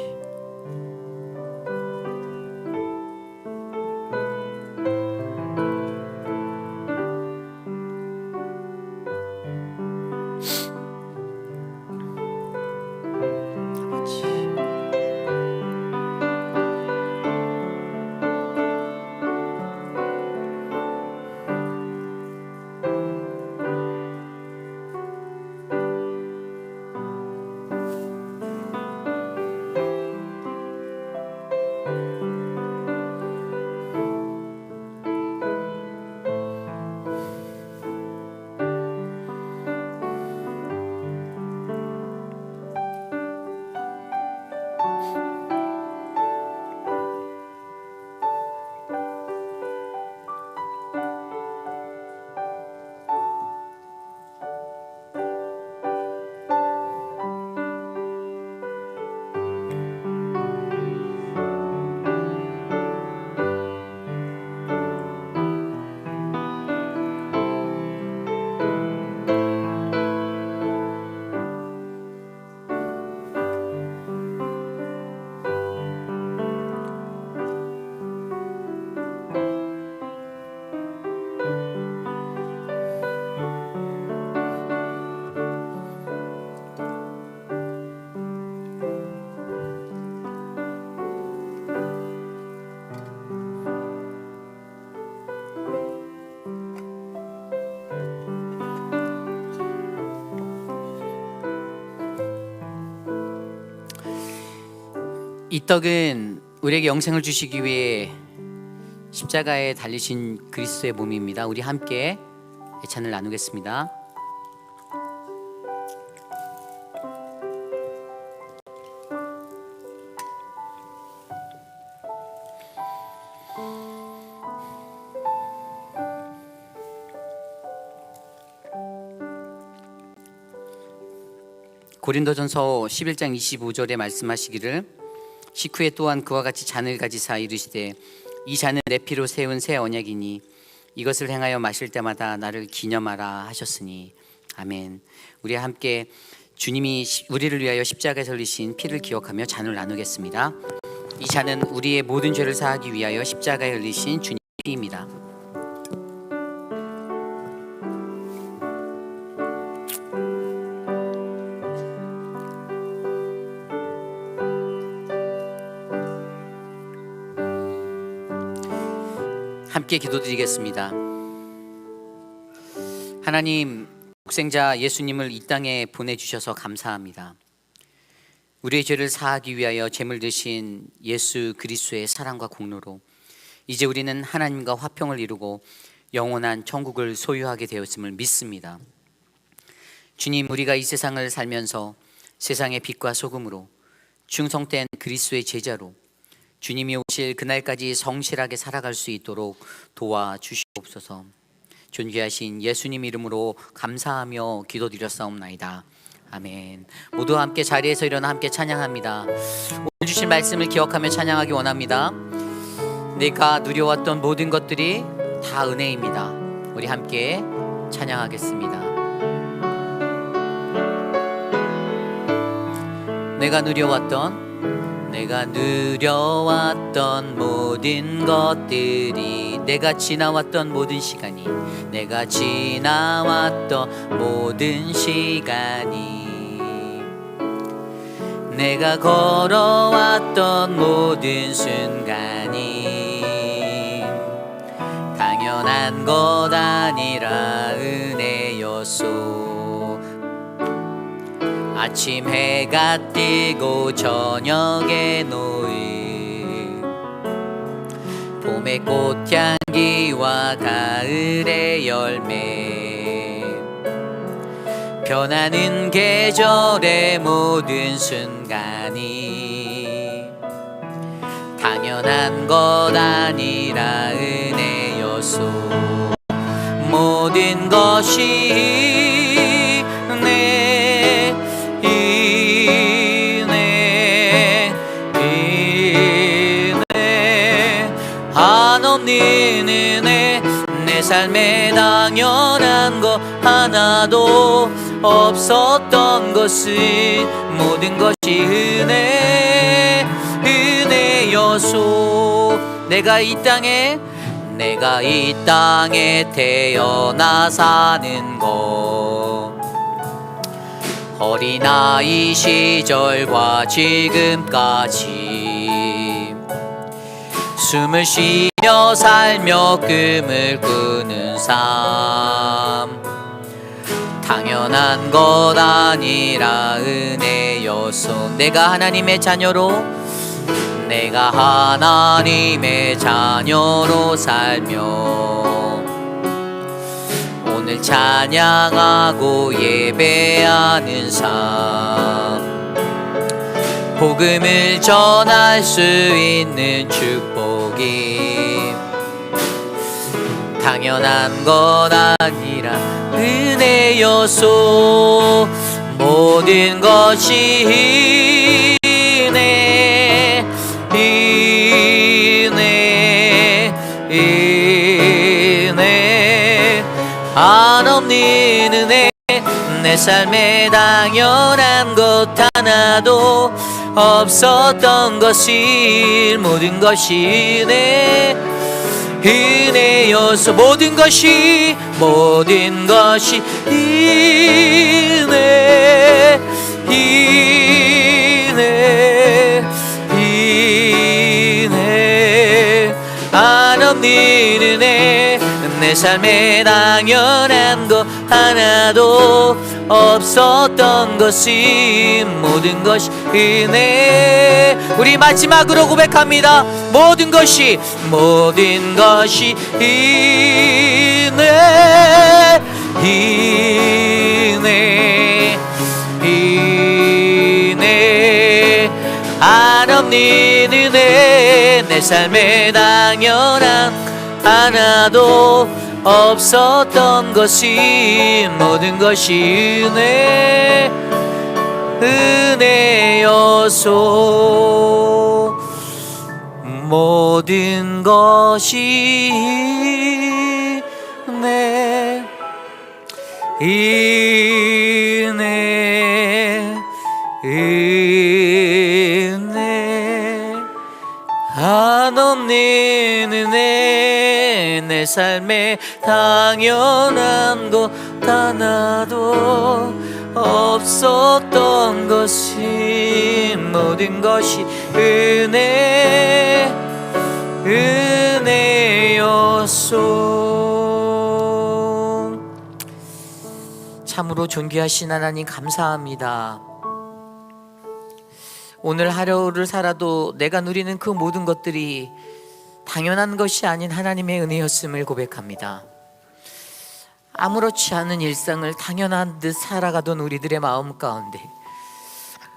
이 떡은 우리에게 영생을 주시기 위해 십자가에 달리신 그리스도의 몸입니다. 우리 함께 찬을 나누겠습니다. 고린도전서 11장 25절에 말씀하시기를 식후에 또한 그와 같이 잔을 가지사 이르시되 이 잔은 내 피로 세운 새 언약이니 이것을 행하여 마실 때마다 나를 기념하라 하셨으니. 아멘. 우리 함께 주님이 우리를 위하여 십자가에 달리신 피를 기억하며 잔을 나누겠습니다. 이 잔은 우리의 모든 죄를 사하기 위하여 십자가에 흘리신 주님의 피입니다. 함께 기도드리겠습니다. 하나님, 독생자 예수님을 이 땅에 보내주셔서 감사합니다. 우리의 죄를 사하기 위하여 제물 드신 예수 그리스도의 사랑과 공로로 이제 우리는 하나님과 화평을 이루고 영원한 천국을 소유하게 되었음을 믿습니다. 주님, 우리가 이 세상을 살면서 세상의 빛과 소금으로 충성된 그리스도의 제자로 주님이 오실 그날까지 성실하게 살아갈 수 있도록 도와주시옵소서. 존귀하신 예수님 이름으로 감사하며 기도드렸사옵나이다. 아멘. 모두 함께 자리에서 일어나 함께 찬양합니다. 오늘 주신 말씀을 기억하며 찬양하기 원합니다. 내가 누려왔던 모든 것들이 다 은혜입니다. 우리 함께 찬양하겠습니다. 내가 누려왔던 모든 것들이, 내가 지나왔던 모든 시간이, 내가 지나왔던 모든 시간이, 내가 걸어왔던 모든 순간이 당연한 것 아니라 은혜였소. 아침 해가 뜨고 저녁에 노을, 봄의 꽃향기와 가을의 열매, 변하는 계절의 모든 순간이 당연한 것 아니라 은혜였소. 모든 것이 내 은혜, 한없는 은혜, 내 삶에 당연한 것 하나도 없었던 것은 모든 것이 은혜여소. 내가 이 땅에 태어나 사는 것, 어린아이 시절과 지금까지 숨을 쉬며 살며 꿈을 꾸는 삶, 당연한 것 아니라 은혜여소. 내가 하나님의 자녀로 살며 오늘 찬양하고 예배하는 삶, 복음을 전할 수 있는 축복이 당연한 것 아니라 은혜여소. 모든 것이 은혜, 한없는 은혜, 내 삶에 당연한 것 하나도 없었던 것이 모든 것이 은혜여서. 모든 것이 은혜, 한없는 은혜, 내 삶에 당연한 것 하나도 없었던 것이 모든 것이 은혜. 우리 마지막으로 고백합니다. 모든 것이 은혜, 한없는 은혜, 내 삶에 당연한 하나도 없었던 것이 모든 것이 은혜여소. 모든 것이 은혜, 내 삶에 당연한 것 하나도 없었던 것이 모든 것이 은혜였소. 참으로 존귀하신 하나님 감사합니다. 오늘 하루를 살아도 내가 누리는 그 모든 것들이 당연한 것이 아닌 하나님의 은혜였음을 고백합니다. 아무렇지 않은 일상을 당연한 듯 살아가던 우리들의 마음 가운데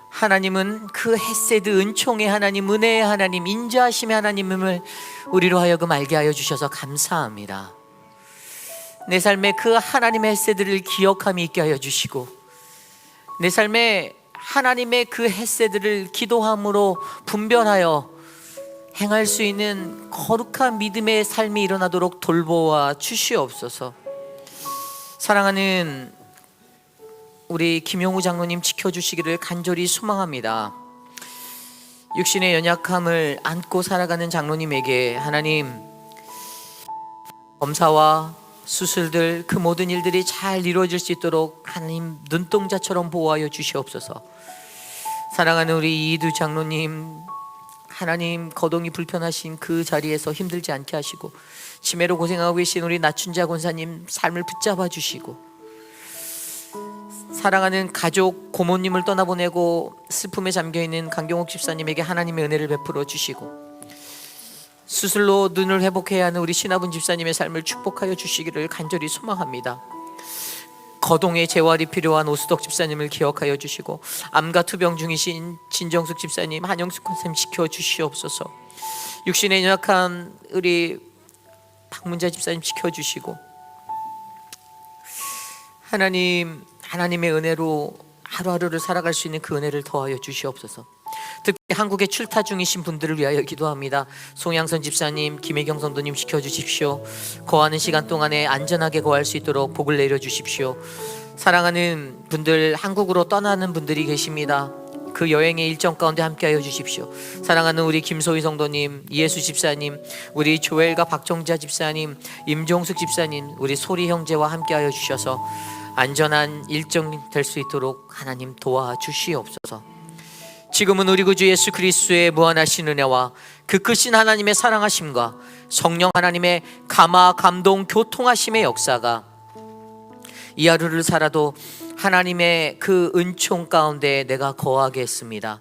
하나님은 그 헤세드 은총의 하나님, 은혜의 하나님, 인자하심의 하나님임을 우리로 하여금 알게 하여 주셔서 감사합니다. 내 삶에 그 하나님의 헤세드를 기억함이 있게 하여 주시고 내 삶에 하나님의 그 헤세드를 기도함으로 분별하여 행할 수 있는 거룩한 믿음의 삶이 일어나도록 돌보아 주시옵소서. 사랑하는 우리 김용우 장로님 지켜주시기를 간절히 소망합니다. 육신의 연약함을 안고 살아가는 장로님에게 하나님 검사와 수술들 그 모든 일들이 잘 이루어질 수 있도록 하나님 눈동자처럼 보호하여 주시옵소서. 사랑하는 우리 이두 장로님, 하나님 거동이 불편하신 그 자리에서 힘들지 않게 하시고 치매로 고생하고 계신 우리 나춘자 권사님 삶을 붙잡아 주시고 사랑하는 가족 고모님을 떠나보내고 슬픔에 잠겨있는 강경옥 집사님에게 하나님의 은혜를 베풀어 주시고 수술로 눈을 회복해야 하는 우리 신하분 집사님의 삶을 축복하여 주시기를 간절히 소망합니다. 거동의 재활이 필요한 오수덕 집사님을 기억하여 주시고 암과 투병 중이신 진정숙 집사님, 한영숙 권사님 지켜주시옵소서. 육신에 연약한 우리 박문자 집사님 지켜주시고 하나님의 은혜로 하루하루를 살아갈 수 있는 그 은혜를 더하여 주시옵소서. 특히 한국에 출타 중이신 분들을 위하여 기도합니다. 송양선 집사님, 김혜경 성도님 지켜주십시오. 거하는 시간 동안에 안전하게 거할 수 있도록 복을 내려주십시오. 사랑하는 분들, 한국으로 떠나는 분들이 계십니다. 그 여행의 일정 가운데 함께하여 주십시오. 사랑하는 우리 김소희 성도님, 이예수 집사님, 우리 조엘과 박정자 집사님, 임종숙 집사님, 우리 소리 형제와 함께하여 주셔서 안전한 일정 될 수 있도록 하나님 도와주시옵소서. 지금은 우리 구주 예수 그리스도의 무한하신 은혜와 그 크신 하나님의 사랑하심과 성령 하나님의 감화 감동 교통하심의 역사가 이 하루를 살아도 하나님의 그 은총 가운데 내가 거하게 했습니다.